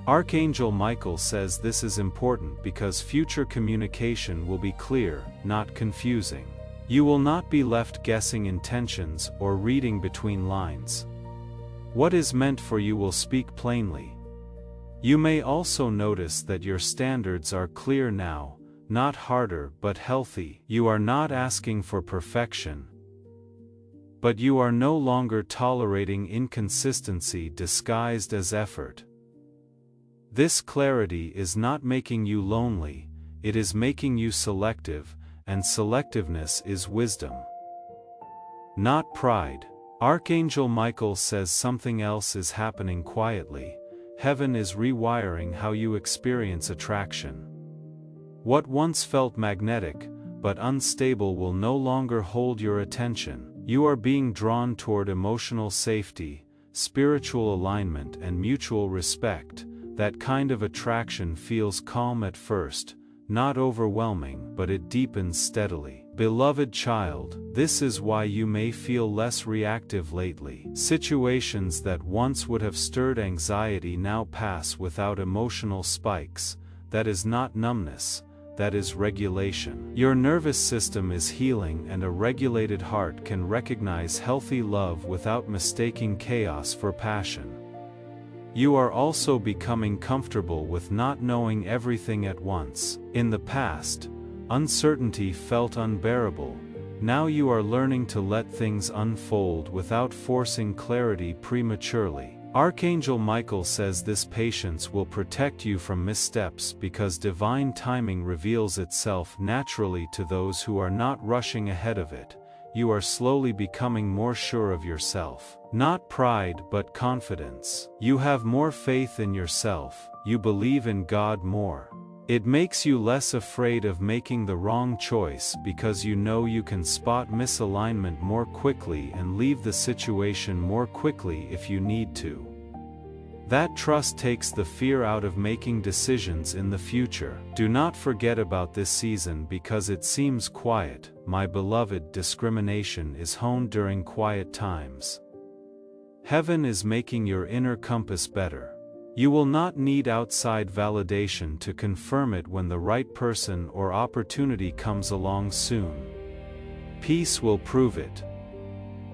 Archangel Michael says this is important because future communication will be clear, not confusing. You will not be left guessing intentions or reading between lines. What is meant for you will speak plainly. You may also notice that your standards are clear now, not harder but healthy. You are not asking for perfection, but you are no longer tolerating inconsistency disguised as effort. This clarity is not making you lonely, it is making you selective, and selectiveness is wisdom, not pride. Archangel Michael says something else is happening quietly. Heaven is rewiring how you experience attraction. What once felt magnetic, but unstable will no longer hold your attention. You are being drawn toward emotional safety, spiritual alignment and mutual respect. That kind of attraction feels calm at first, not overwhelming, but it deepens steadily. Beloved child, this is why you may feel less reactive lately. Situations that once would have stirred anxiety now pass without emotional spikes. That is not numbness, that is regulation. Your nervous system is healing, and a regulated heart can recognize healthy love without mistaking chaos for passion. You are also becoming comfortable with not knowing everything at once. In the past, uncertainty felt unbearable. Now you are learning to let things unfold without forcing clarity prematurely. Archangel Michael says this patience will protect you from missteps because divine timing reveals itself naturally to those who are not rushing ahead of it. You are slowly becoming more sure of yourself. Not pride but confidence. You have more faith in yourself, you believe in God more. It makes you less afraid of making the wrong choice because you know you can spot misalignment more quickly and leave the situation more quickly if you need to. That trust takes the fear out of making decisions in the future. Do not forget about this season because it seems quiet. My beloved, discrimination is honed during quiet times. Heaven is making your inner compass better. You will not need outside validation to confirm it when the right person or opportunity comes along soon. Peace will prove it.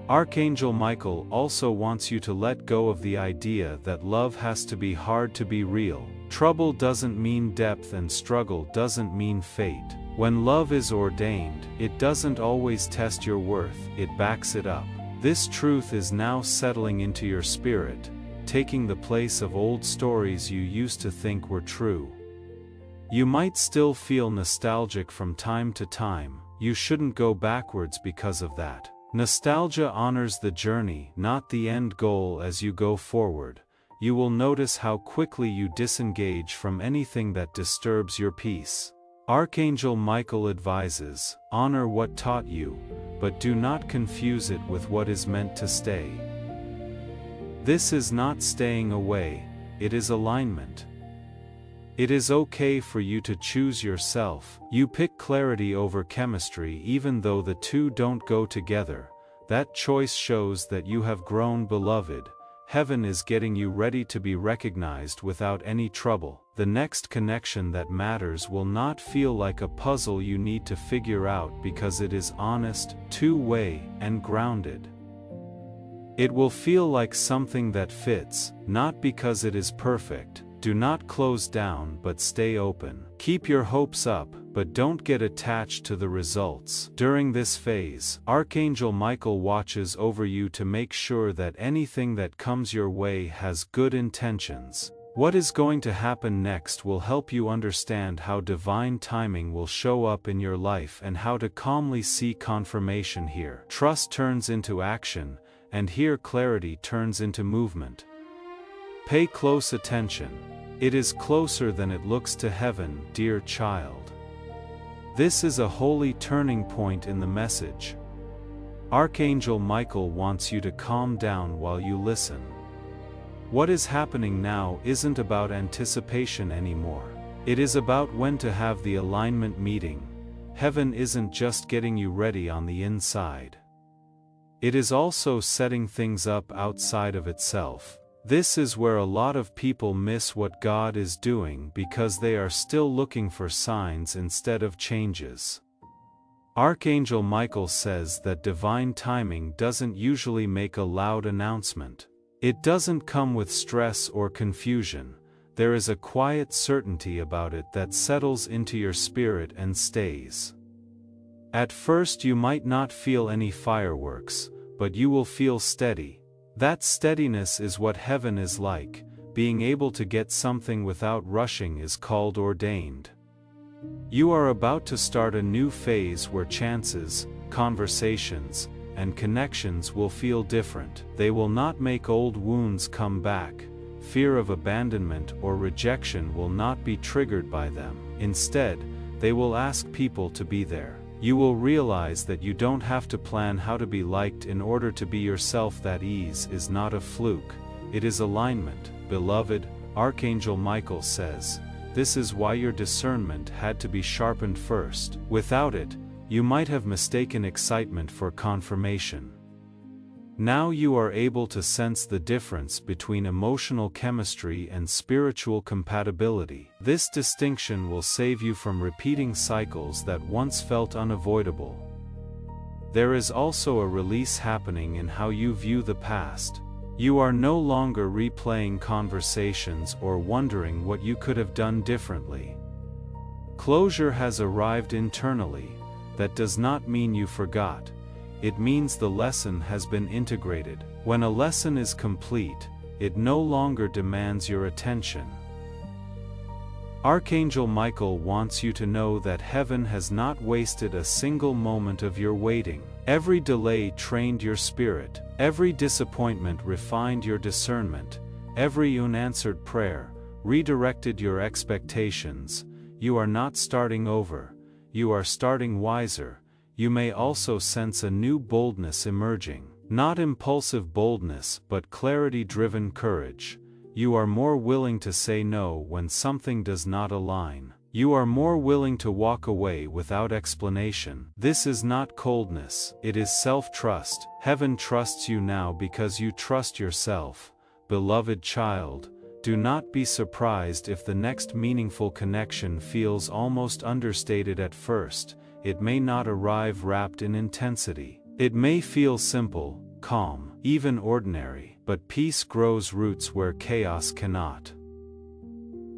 Archangel Michael also wants you to let go of the idea that love has to be hard to be real. Trouble doesn't mean depth and struggle doesn't mean fate. When love is ordained, it doesn't always test your worth, it backs it up. This truth is now settling into your spirit, taking the place of old stories you used to think were true. You might still feel nostalgic from time to time. You shouldn't go backwards because of that. Nostalgia honors the journey, not the end goal. As you go forward, you will notice how quickly you disengage from anything that disturbs your peace. Archangel Michael advises, honor what taught you, but do not confuse it with what is meant to stay. This is not staying away, it is alignment. It is okay for you to choose yourself. You pick clarity over chemistry even though the two don't go together. That choice shows that you have grown, beloved. Heaven is getting you ready to be recognized without any trouble. The next connection that matters will not feel like a puzzle you need to figure out because it is honest, two-way, and grounded. It will feel like something that fits, not because it is perfect. Do not close down but stay open. Keep your hopes up, but don't get attached to the results. During this phase, Archangel Michael watches over you to make sure that anything that comes your way has good intentions. What is going to happen next will help you understand how divine timing will show up in your life and how to calmly see confirmation here. Trust turns into action, and here clarity turns into movement. Pay close attention. It is closer than it looks to heaven, dear child. This is a holy turning point in the message. Archangel Michael wants you to calm down while you listen. What is happening now isn't about anticipation anymore. It is about when to have the alignment meeting. Heaven isn't just getting you ready on the inside. It is also setting things up outside of itself. This is where a lot of people miss what God is doing because they are still looking for signs instead of changes. Archangel Michael says that divine timing doesn't usually make a loud announcement. It doesn't come with stress or confusion. There is a quiet certainty about it that settles into your spirit and stays. At first you might not feel any fireworks, but you will feel steady. That steadiness is what heaven is like. Being able to get something without rushing is called ordained. You are about to start a new phase where chances, conversations, and connections will feel different. They will not make old wounds come back. Fear of abandonment or rejection will not be triggered by them. Instead, they will ask people to be there. You will realize that you don't have to plan how to be liked in order to be yourself. That ease is not a fluke. It is alignment. Beloved, Archangel Michael says, this is why your discernment had to be sharpened first. Without it, you might have mistaken excitement for confirmation. Now you are able to sense the difference between emotional chemistry and spiritual compatibility. This distinction will save you from repeating cycles that once felt unavoidable. There is also a release happening in how you view the past. You are no longer replaying conversations or wondering what you could have done differently. Closure has arrived internally. That does not mean you forgot. It means the lesson has been integrated. When a lesson is complete, it no longer demands your attention. Archangel Michael wants you to know that heaven has not wasted a single moment of your waiting. Every delay trained your spirit. Every disappointment refined your discernment. Every unanswered prayer redirected your expectations. You are not starting over. You are starting wiser. You may also sense a new boldness emerging. Not impulsive boldness, but clarity-driven courage. You are more willing to say no when something does not align. You are more willing to walk away without explanation. This is not coldness, it is self-trust. Heaven trusts you now because you trust yourself. Beloved child, do not be surprised if the next meaningful connection feels almost understated at first. It may not arrive wrapped in intensity. It may feel simple, calm, even ordinary, but peace grows roots where chaos cannot.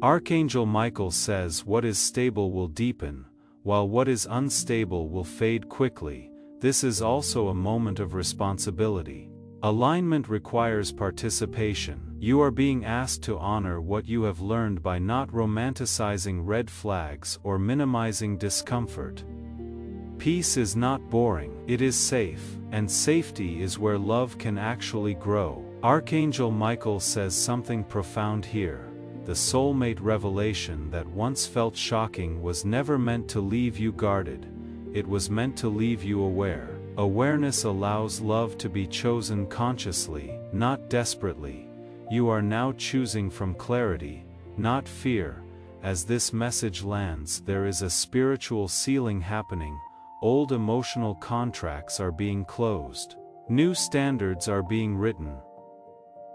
Archangel Michael says what is stable will deepen, while what is unstable will fade quickly. This is also a moment of responsibility. Alignment requires participation. You are being asked to honor what you have learned by not romanticizing red flags or minimizing discomfort. Peace is not boring, it is safe, and safety is where love can actually grow. Archangel Michael says something profound here. The soulmate revelation that once felt shocking was never meant to leave you guarded. It was meant to leave you aware. Awareness allows love to be chosen consciously, not desperately. You are now choosing from clarity, not fear. As this message lands, there is a spiritual sealing happening. Old emotional contracts are being closed. New standards are being written.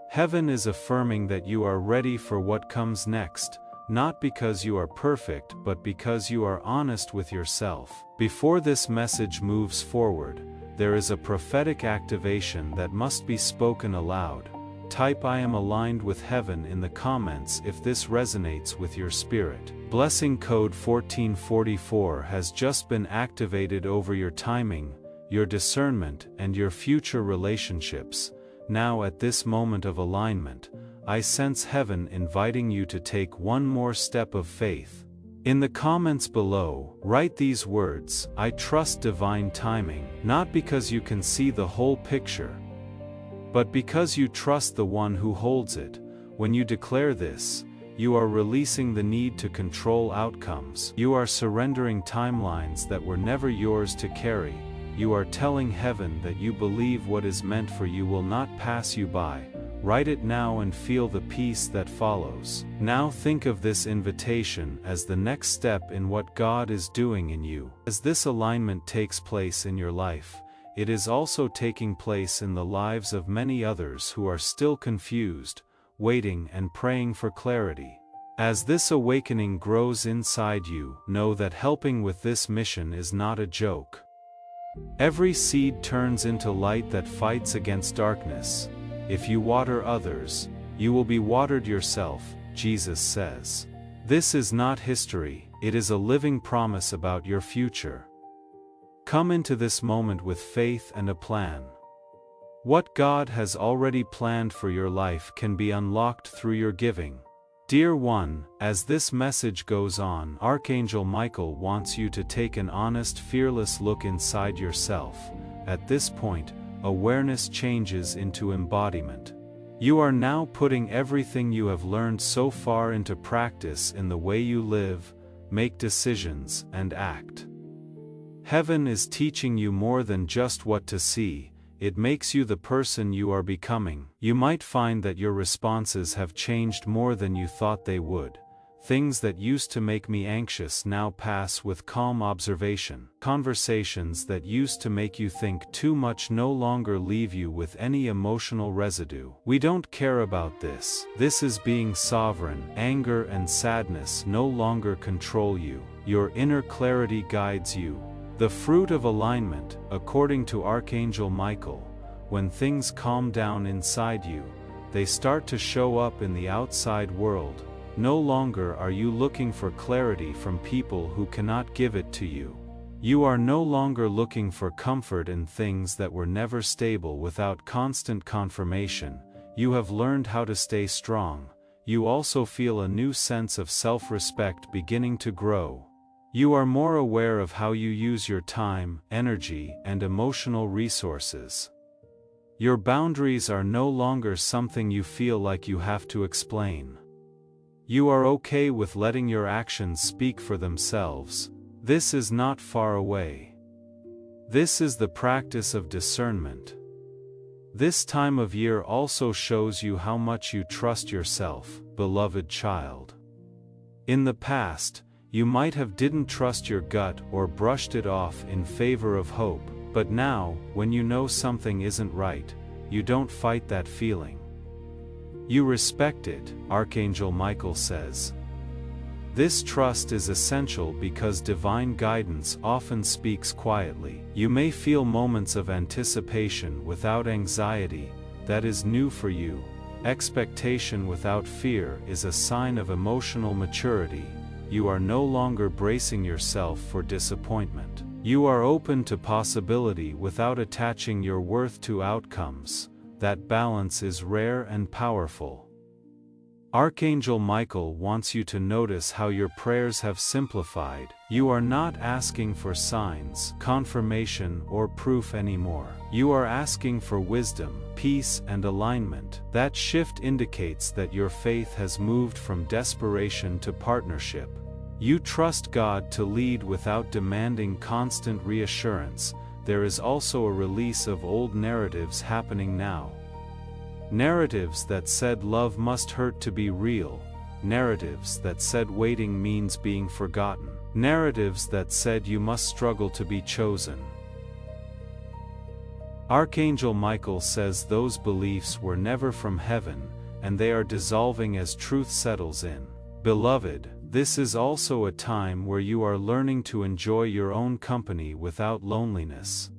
Heaven is affirming that you are ready for what comes next, not because you are perfect but because you are honest with yourself. Before this message moves forward, there is a prophetic activation that must be spoken aloud. Type "I am aligned with heaven" in the comments if this resonates with your spirit. Blessing code 1444 has just been activated over your timing, your discernment, and your future relationships. Now at this moment of alignment, I sense heaven inviting you to take one more step of faith. In the comments below, write these words: I trust divine timing, not because you can see the whole picture, but because you trust the one who holds it. When you declare this, you are releasing the need to control outcomes. You are surrendering timelines that were never yours to carry. You are telling heaven that you believe what is meant for you will not pass you by. Write it now and feel the peace that follows. Now think of this invitation as the next step in what God is doing in you. As this alignment takes place in your life, it is also taking place in the lives of many others who are still confused, waiting and praying for clarity. As this awakening grows inside you, know that helping with this mission is not a joke. Every seed turns into light that fights against darkness. If you water others, you will be watered yourself, Jesus says. This is not history, it is a living promise about your future. Come into this moment with faith and a plan. What God has already planned for your life can be unlocked through your giving. Dear one, as this message goes on, Archangel Michael wants you to take an honest, fearless look inside yourself. At this point, awareness changes into embodiment. You are now putting everything you have learned so far into practice in the way you live, make decisions, and act. Heaven is teaching you more than just what to see, it makes you the person you are becoming. You might find that your responses have changed more than you thought they would. Things that used to make me anxious now pass with calm observation. Conversations that used to make you think too much no longer leave you with any emotional residue. We don't care about this. This is being sovereign. Anger and sadness no longer control you. Your inner clarity guides you. The fruit of alignment, according to Archangel Michael, when things calm down inside you, they start to show up in the outside world. No longer are you looking for clarity from people who cannot give it to you. You are no longer looking for comfort in things that were never stable without constant confirmation. You have learned how to stay strong. You also feel a new sense of self-respect beginning to grow. You are more aware of how you use your time, energy, and emotional resources. Your boundaries are no longer something you feel like you have to explain. You are okay with letting your actions speak for themselves. This is not far away. This is the practice of discernment. This time of year also shows you how much you trust yourself, beloved child. In the past, you might have didn't trust your gut or brushed it off in favor of hope, but now, when you know something isn't right, you don't fight that feeling. You respect it, Archangel Michael says. This trust is essential because divine guidance often speaks quietly. You may feel moments of anticipation without anxiety, that is new for you. Expectation without fear is a sign of emotional maturity. You are no longer bracing yourself for disappointment. You are open to possibility without attaching your worth to outcomes. That balance is rare and powerful. Archangel Michael wants you to notice how your prayers have simplified. You are not asking for signs, confirmation, or proof anymore. You are asking for wisdom, peace, and alignment. That shift indicates that your faith has moved from desperation to partnership. You trust God to lead without demanding constant reassurance. There is also a release of old narratives happening now. Narratives that said love must hurt to be real. Narratives that said waiting means being forgotten. Narratives that said you must struggle to be chosen. Archangel Michael says those beliefs were never from heaven, and they are dissolving as truth settles in. Beloved, this is also a time where you are learning to enjoy your own company without loneliness.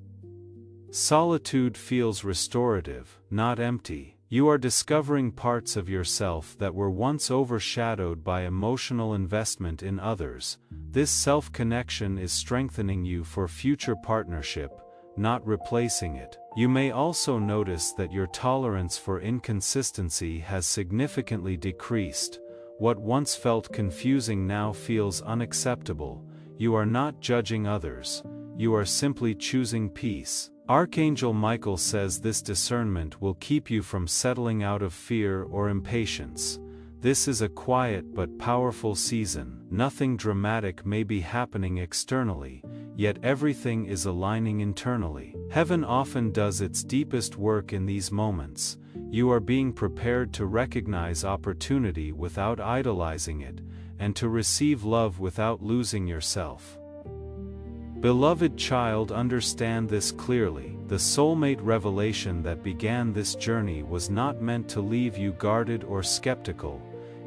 Solitude feels restorative, not empty. You are discovering parts of yourself that were once overshadowed by emotional investment in others. This self-connection is strengthening you for future partnership, not replacing it. You may also notice that your tolerance for inconsistency has significantly decreased. What once felt confusing now feels unacceptable. You are not judging others. You are simply choosing peace. Archangel Michael says this discernment will keep you from settling out of fear or impatience. This is a quiet but powerful season. Nothing dramatic may be happening externally, yet everything is aligning internally. Heaven often does its deepest work in these moments. You are being prepared to recognize opportunity without idolizing it, and to receive love without losing yourself. Beloved child, understand this clearly. The soulmate revelation that began this journey was not meant to leave you guarded or skeptical,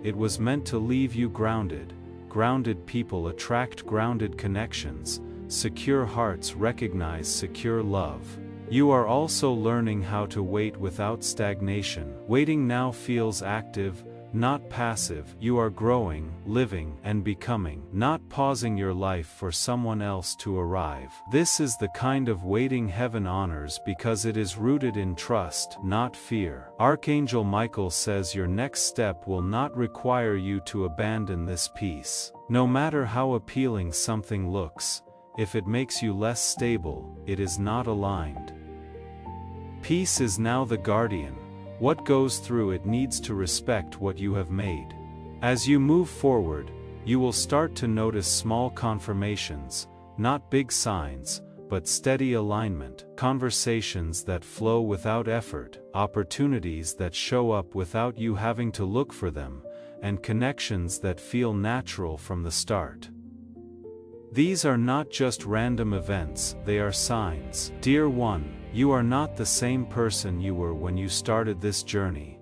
it was meant to leave you grounded. Grounded people attract grounded connections, secure hearts recognize secure love. You are also learning how to wait without stagnation. Waiting now feels active, not passive. You are growing, living, and becoming, not pausing your life for someone else to arrive. This is the kind of waiting heaven honors because it is rooted in trust, not fear. Archangel Michael says your next step will not require you to abandon this peace. No matter how appealing something looks, if it makes you less stable, it is not aligned. Peace is now the guardian. What goes through it needs to respect what you have made. As you move forward, you will start to notice small confirmations, not big signs, but steady alignment. Conversations that flow without effort, opportunities that show up without you having to look for them, and connections that feel natural from the start. These are not just random events, they are signs. Dear one, you are not the same person you were when you started this journey.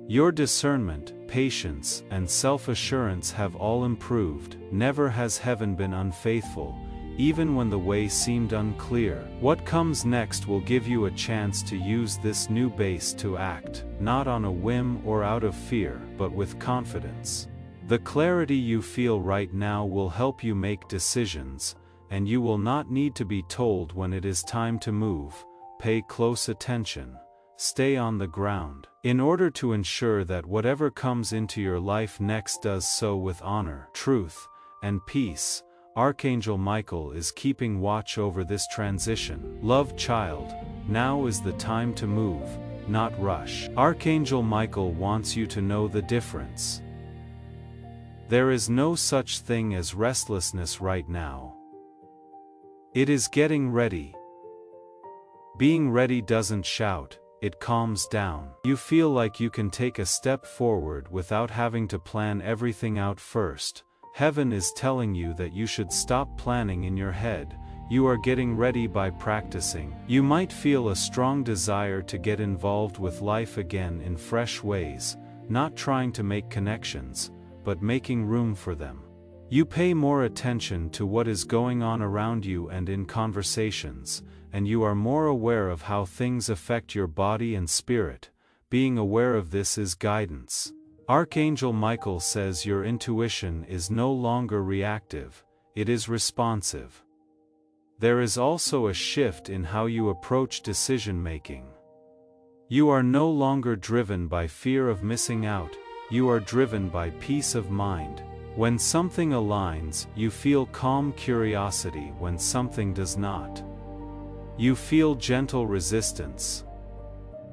Your discernment, patience, and self-assurance have all improved. Never has heaven been unfaithful, even when the way seemed unclear. What comes next will give you a chance to use this new base to act, not on a whim or out of fear, but with confidence. The clarity you feel right now will help you make decisions, and you will not need to be told when it is time to move. Pay close attention. Stay on the ground. In order to ensure that whatever comes into your life next does so with honor, truth, and peace, Archangel Michael is keeping watch over this transition. Love child, now is the time to move, not rush. Archangel Michael wants you to know the difference. There is no such thing as restlessness right now. It is getting ready. Being ready doesn't shout, it calms down. You feel like you can take a step forward without having to plan everything out first. Heaven is telling you that you should stop planning in your head. You are getting ready by practicing. You might feel a strong desire to get involved with life again in fresh ways, not trying to make connections, but making room for them. You pay more attention to what is going on around you and in conversations, and you are more aware of how things affect your body and spirit. Being aware of this is guidance. Archangel Michael says your intuition is no longer reactive, it is responsive. There is also a shift in how you approach decision-making. You are no longer driven by fear of missing out, you are driven by peace of mind. When something aligns, you feel calm curiosity when something does not. You feel gentle resistance.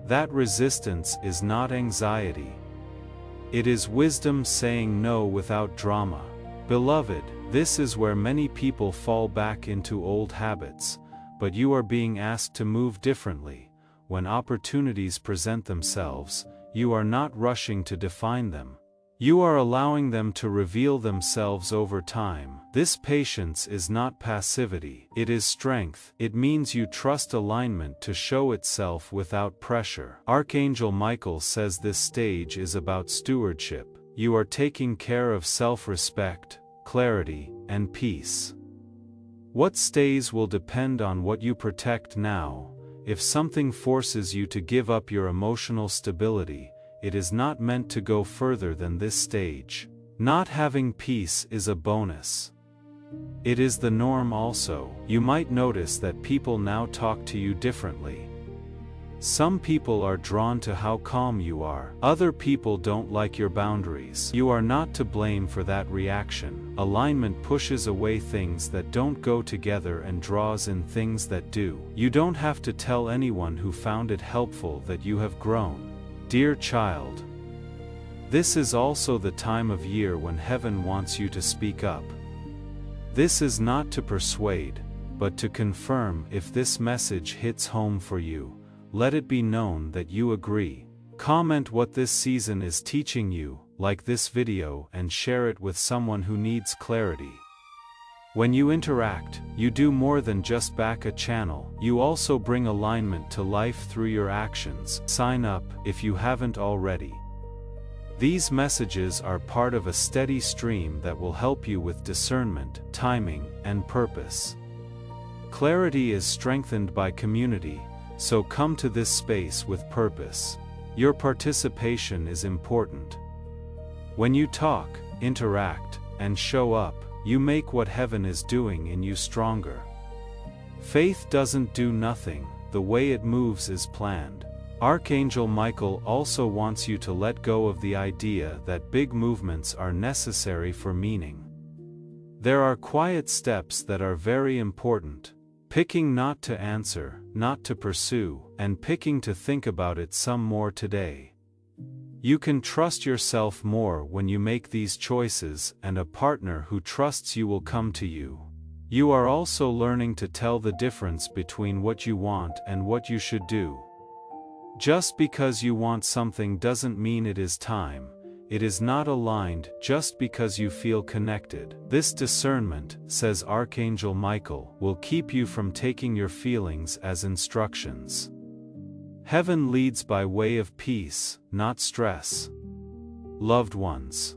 That resistance is not anxiety. It is wisdom saying no without drama. Beloved, this is where many people fall back into old habits, but you are being asked to move differently. When opportunities present themselves, you are not rushing to define them. You are allowing them to reveal themselves over time. This patience is not passivity, it is strength. It means you trust alignment to show itself without pressure. Archangel Michael says this stage is about stewardship. You are taking care of self-respect, clarity, and peace. What stays will depend on what you protect now. If something forces you to give up your emotional stability, it is not meant to go further than this stage. Not having peace is a bonus. It is the norm also. You might notice that people now talk to you differently. Some people are drawn to how calm you are. Other people don't like your boundaries. You are not to blame for that reaction. Alignment pushes away things that don't go together and draws in things that do. You don't have to tell anyone who found it helpful that you have grown. Dear child, this is also the time of year when heaven wants you to speak up. This is not to persuade, but to confirm. If this message hits home for you, let it be known that you agree. Comment what this season is teaching you, like this video, and share it with someone who needs clarity. When you interact, you do more than just back a channel, you also bring alignment to life through your actions. Sign up if you haven't already. These messages are part of a steady stream that will help you with discernment, timing, and purpose. Clarity is strengthened by community, so come to this space with purpose. Your participation is important. When you talk, interact, and show up, you make what heaven is doing in you stronger. Faith doesn't do nothing, the way it moves is planned. Archangel Michael also wants you to let go of the idea that big movements are necessary for meaning. There are quiet steps that are very important. Picking not to answer, not to pursue, and picking to think about it some more today. You can trust yourself more when you make these choices, and a partner who trusts you will come to you. You are also learning to tell the difference between what you want and what you should do. Just because you want something doesn't mean it is time. It is not aligned just because you feel connected. This discernment, says Archangel Michael, will keep you from taking your feelings as instructions. Heaven leads by way of peace, not stress. Loved ones,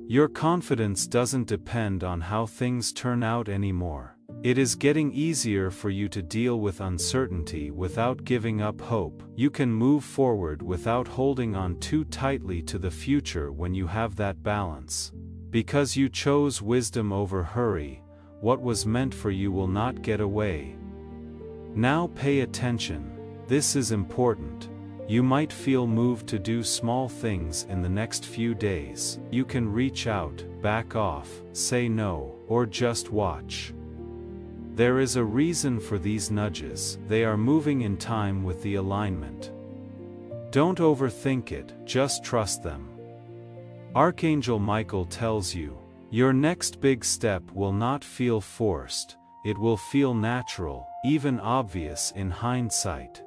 your confidence doesn't depend on how things turn out anymore. It is getting easier for you to deal with uncertainty without giving up hope. You can move forward without holding on too tightly to the future when you have that balance. Because you chose wisdom over hurry, what was meant for you will not get away. Now pay attention. This is important. You might feel moved to do small things in the next few days. You can reach out, back off, say no, or just watch. There is a reason for these nudges. They are moving in time with the alignment. Don't overthink it, just trust them. Archangel Michael tells you, your next big step will not feel forced, it will feel natural, even obvious in hindsight.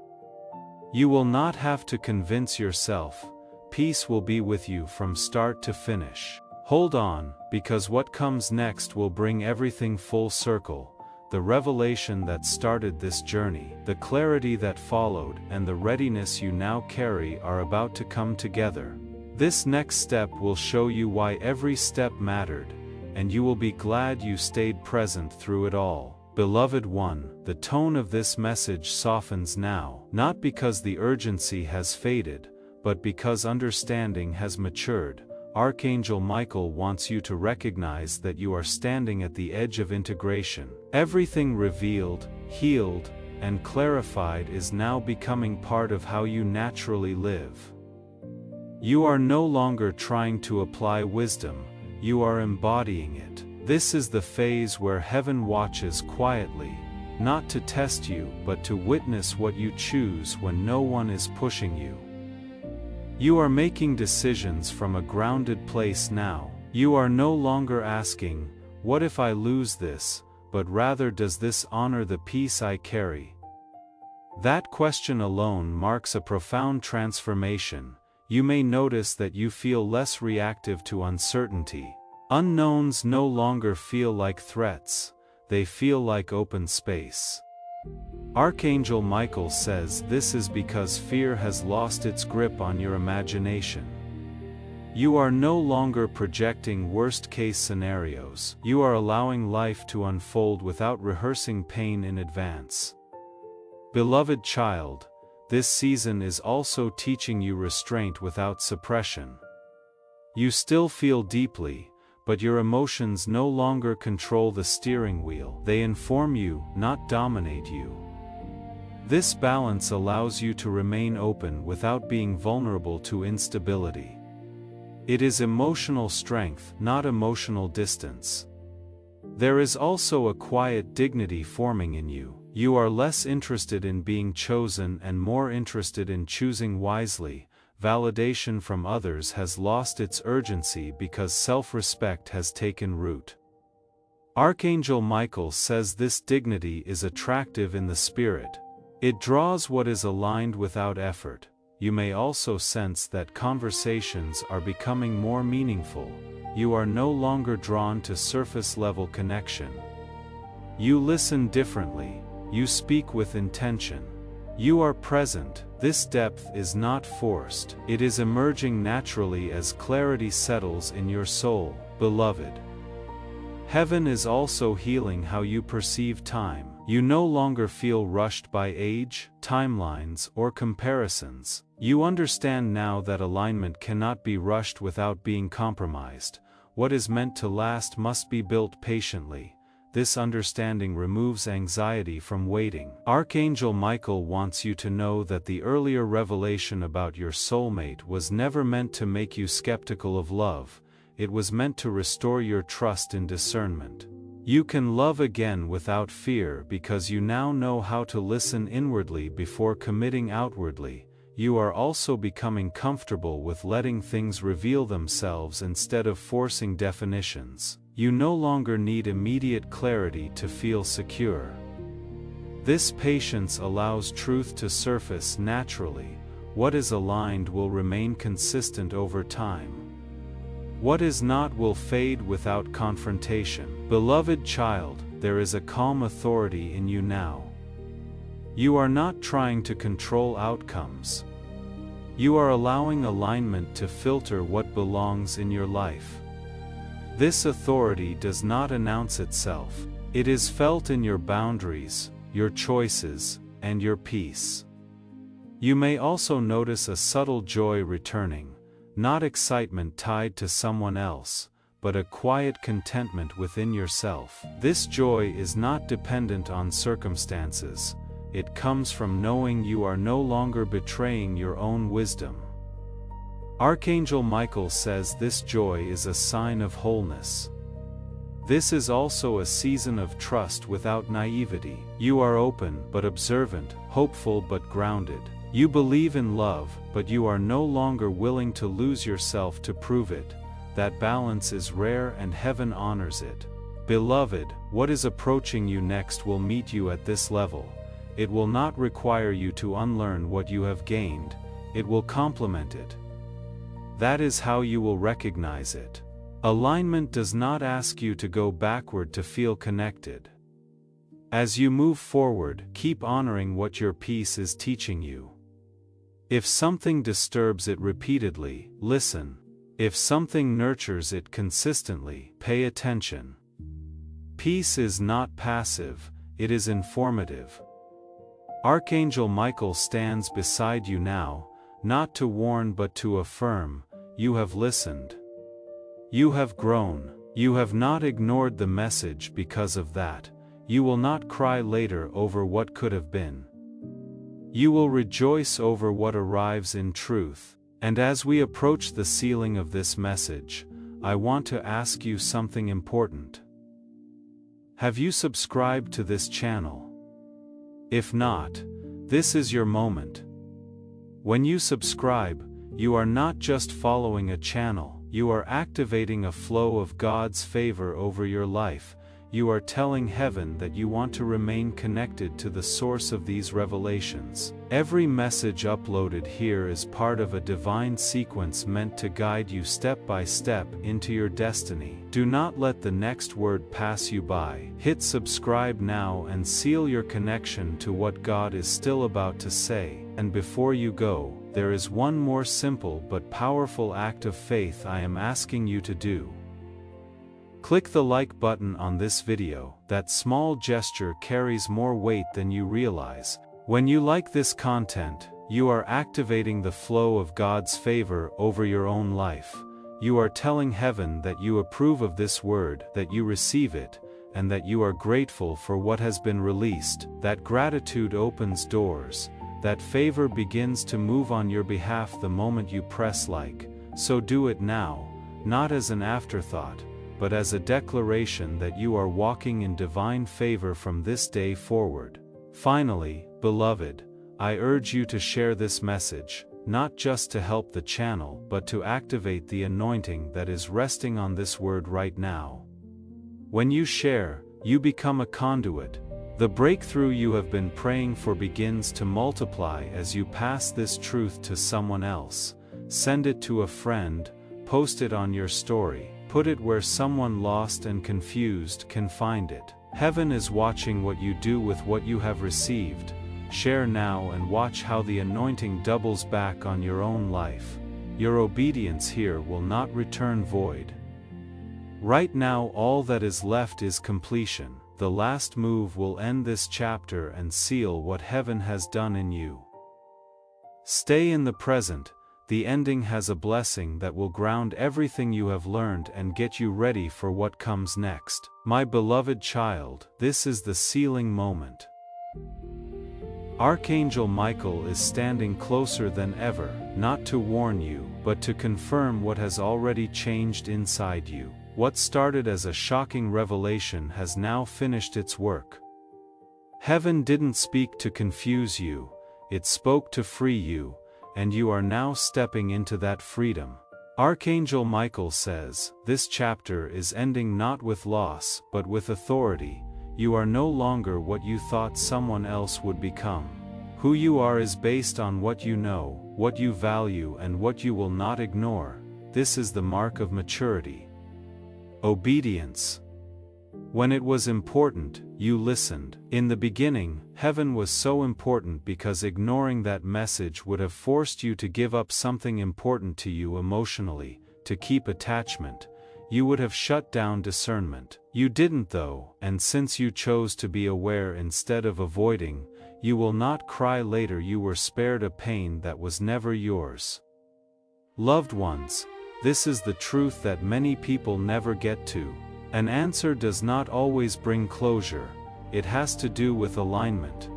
You will not have to convince yourself, peace will be with you from start to finish. Hold on, because what comes next will bring everything full circle. The revelation that started this journey, the clarity that followed, and the readiness you now carry are about to come together. This next step will show you why every step mattered, and you will be glad you stayed present through it all. Beloved one, the tone of this message softens now, not because the urgency has faded, but because understanding has matured. Archangel Michael wants you to recognize that you are standing at the edge of integration. Everything revealed, healed, and clarified is now becoming part of how you naturally live. You are no longer trying to apply wisdom, you are embodying it. This is the phase where heaven watches quietly, not to test you, but to witness what you choose when no one is pushing you. You are making decisions from a grounded place now. You are no longer asking, what if I lose this, but rather does this honor the peace I carry? That question alone marks a profound transformation. You may notice that you feel less reactive to uncertainty. Unknowns no longer feel like threats, they feel like open space. Archangel Michael says this is because fear has lost its grip on your imagination. You are no longer projecting worst-case scenarios. You are allowing life to unfold without rehearsing pain in advance. Beloved child, this season is also teaching you restraint without suppression. You still feel deeply, but your emotions no longer control the steering wheel. They inform you, not dominate you. This balance allows you to remain open without being vulnerable to instability. It is emotional strength, not emotional distance. There is also a quiet dignity forming in you. You are less interested in being chosen and more interested in choosing wisely. Validation from others has lost its urgency because self-respect has taken root. Archangel Michael says this dignity is attractive in the spirit. It draws what is aligned without effort. you may also sense that conversations are becoming more meaningful. You are no longer drawn to surface-level connection. You listen differently, you speak with intention. You are present. This depth is not forced, it is emerging naturally as clarity settles in your soul, beloved. Heaven is also healing how you perceive time. You no longer feel rushed by age, timelines, or comparisons. You understand now that alignment cannot be rushed without being compromised. What is meant to last must be built patiently. This understanding removes anxiety from waiting. Archangel Michael wants you to know that the earlier revelation about your soulmate was never meant to make you skeptical of love. It was meant to restore your trust in discernment. You can love again without fear because you now know how to listen inwardly before committing outwardly. You are also becoming comfortable with letting things reveal themselves instead of forcing definitions. You no longer need immediate clarity to feel secure. This patience allows truth to surface naturally. What is aligned will remain consistent over time. What is not will fade without confrontation. Beloved child, there is a calm authority in you now. You are not trying to control outcomes. You are allowing alignment to filter what belongs in your life. This authority does not announce itself. It is felt in your boundaries, your choices, and your peace. You may also notice a subtle joy returning, not excitement tied to someone else, but a quiet contentment within yourself. This joy is not dependent on circumstances. It comes from knowing you are no longer betraying your own wisdom. Archangel Michael says this joy is a sign of wholeness. This is also a season of trust without naivety. You are open but observant, hopeful but grounded. You believe in love, but you are no longer willing to lose yourself to prove it. That balance is rare and heaven honors it. Beloved, what is approaching you next will meet you at this level. It will not require you to unlearn what you have gained. It will complement it. That is how you will recognize it. Alignment does not ask you to go backward to feel connected. As you move forward, keep honoring what your peace is teaching you. If something disturbs it repeatedly, listen. If something nurtures it consistently, pay attention. Peace is not passive, it is informative. Archangel Michael stands beside you now, not to warn but to affirm. You have listened. You have grown. You have not ignored the message because of that. You will not cry later over what could have been. You will rejoice over what arrives in truth. And as we approach the sealing of this message, I want to ask you something important. Have you subscribed to this channel? If not, this is your moment. When you subscribe, you are not just following a channel, you are activating a flow of God's favor over your life. You are telling heaven that you want to remain connected to the source of these revelations. Every message uploaded here is part of a divine sequence meant to guide you step by step into your destiny. Do not let the next word pass you by. Hit subscribe now and seal your connection to what God is still about to say. And before you go, there is one more simple but powerful act of faith I am asking you to do. Click the like button on this video. That small gesture carries more weight than you realize. When you like this content, you are activating the flow of God's favor over your own life. You are telling heaven that you approve of this word, that you receive it, and that you are grateful for what has been released. That gratitude opens doors. That favor begins to move on your behalf the moment you press like. So do it now, not as an afterthought, but as a declaration that you are walking in divine favor from this day forward. Finally, beloved, I urge you to share this message, not just to help the channel but to activate the anointing that is resting on this word right now. When you share, you become a conduit. The breakthrough you have been praying for begins to multiply as you pass this truth to someone else. Send it to a friend, post it on your story, put it where someone lost and confused can find it. Heaven is watching what you do with what you have received. Share now and watch how the anointing doubles back on your own life. Your obedience here will not return void. Right now all that is left is completion. The last move will end this chapter and seal what heaven has done in you. Stay in the present. The ending has a blessing that will ground everything you have learned and get you ready for what comes next. My beloved child, this is the sealing moment. Archangel Michael is standing closer than ever, not to warn you, but to confirm what has already changed inside you. What started as a shocking revelation has now finished its work. Heaven didn't speak to confuse you, it spoke to free you, and you are now stepping into that freedom. Archangel Michael says, this chapter is ending not with loss, but with authority. You are no longer what you thought someone else would become. Who you are is based on what you know, what you value, and what you will not ignore. This is the mark of maturity. Obedience. When it was important, you listened. In the beginning, heaven was so important because ignoring that message would have forced you to give up something important to you emotionally, to keep attachment. You would have shut down discernment. You didn't though, and since you chose to be aware instead of avoiding, you will not cry later. You were spared a pain that was never yours. Loved ones, this is the truth that many people never get to. An answer does not always bring closure, it has to do with alignment.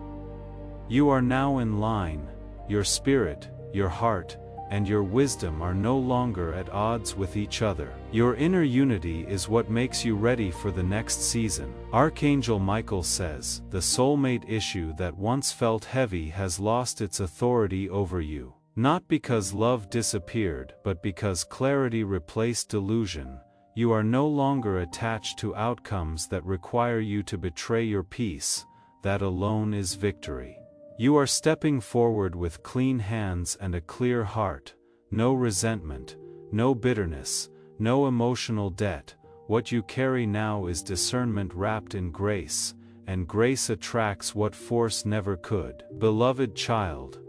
You are now in line, your spirit, your heart, and your wisdom are no longer at odds with each other. Your inner unity is what makes you ready for the next season. Archangel Michael says, the soulmate issue that once felt heavy has lost its authority over you. Not because love disappeared, but because clarity replaced delusion. You are no longer attached to outcomes that require you to betray your peace. That alone is victory. You are stepping forward with clean hands and a clear heart. No resentment, no bitterness, no emotional debt. What you carry now is discernment wrapped in grace, and grace attracts what force never could. Beloved child,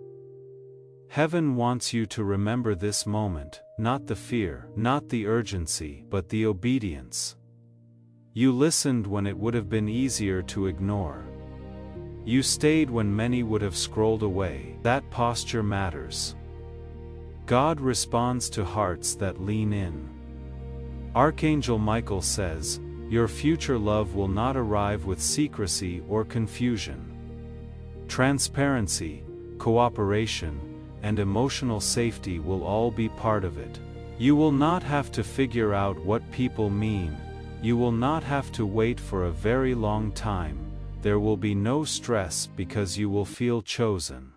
heaven wants you to remember this moment, not the fear, not the urgency, but the obedience. You listened when it would have been easier to ignore. You stayed when many would have scrolled away. That posture matters. God responds to hearts that lean in. Archangel Michael says, your future love will not arrive with secrecy or confusion. Transparency, cooperation, and emotional safety will all be part of it. You will not have to figure out what people mean. You will not have to wait for a very long time. There will be no stress because you will feel chosen.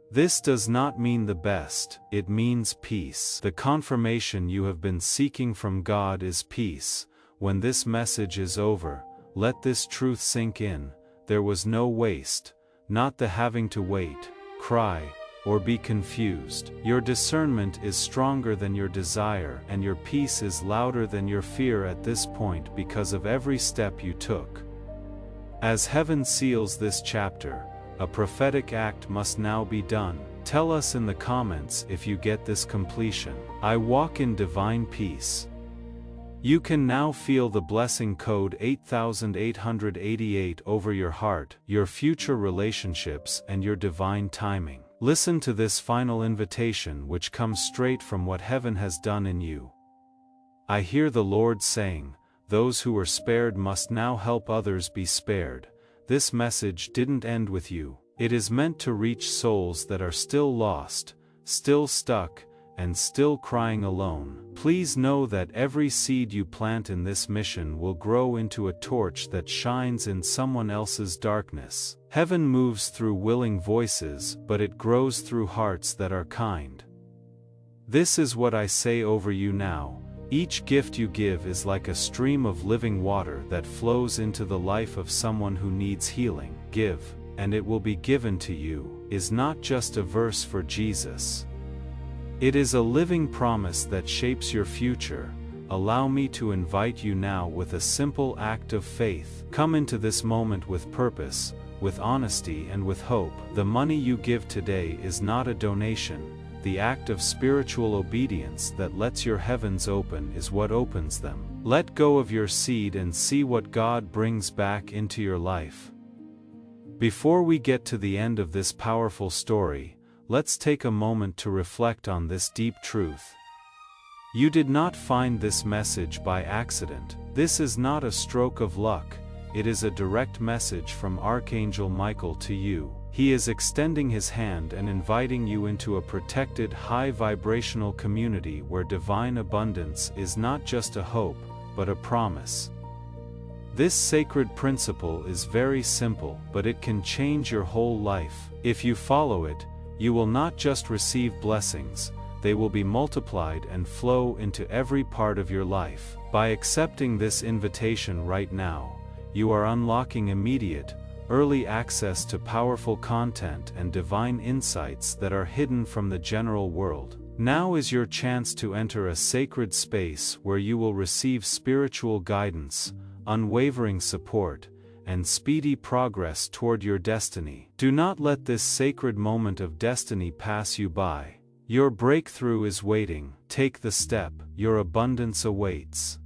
This does not mean the best, it means peace. The confirmation you have been seeking from God is peace. When this message is over, let this truth sink in. There was no waste, not the having to wait, cry, or be confused. Your discernment is stronger than your desire, and your peace is louder than your fear at this point because of every step you took. As heaven seals this chapter, a prophetic act must now be done. Tell us in the comments if you get this completion. I walk in divine peace. You can now feel the blessing code 8888 over your heart, your future relationships, and your divine timing. Listen to this final invitation which comes straight from what heaven has done in you. I hear the Lord saying, those who were spared must now help others be spared. This message didn't end with you. It is meant to reach souls that are still lost, still stuck, and still crying alone. Please know that every seed you plant in this mission will grow into a torch that shines in someone else's darkness. Heaven moves through willing voices, but it grows through hearts that are kind. This is what I say over you now. Each gift you give is like a stream of living water that flows into the life of someone who needs healing. Give, and it will be given to you, is not just a verse for Jesus. It is a living promise that shapes your future. Allow me to invite you now with a simple act of faith. Come into this moment with purpose, with honesty and with hope. The money you give today is not a donation. The act of spiritual obedience that lets your heavens open is what opens them. Let go of your seed and see what God brings back into your life. Before we get to the end of this powerful story, let's take a moment to reflect on this deep truth. You did not find this message by accident. This is not a stroke of luck. It is a direct message from Archangel Michael to you. He is extending his hand and inviting you into a protected, high-vibrational community where divine abundance is not just a hope, but a promise. This sacred principle is very simple, but it can change your whole life. If you follow it, you will not just receive blessings, they will be multiplied and flow into every part of your life. By accepting this invitation right now, you are unlocking immediate, early access to powerful content and divine insights that are hidden from the general world. Now is your chance to enter a sacred space where you will receive spiritual guidance, unwavering support, and speedy progress toward your destiny. Do not let this sacred moment of destiny pass you by. Your breakthrough is waiting. Take the step. Your abundance awaits.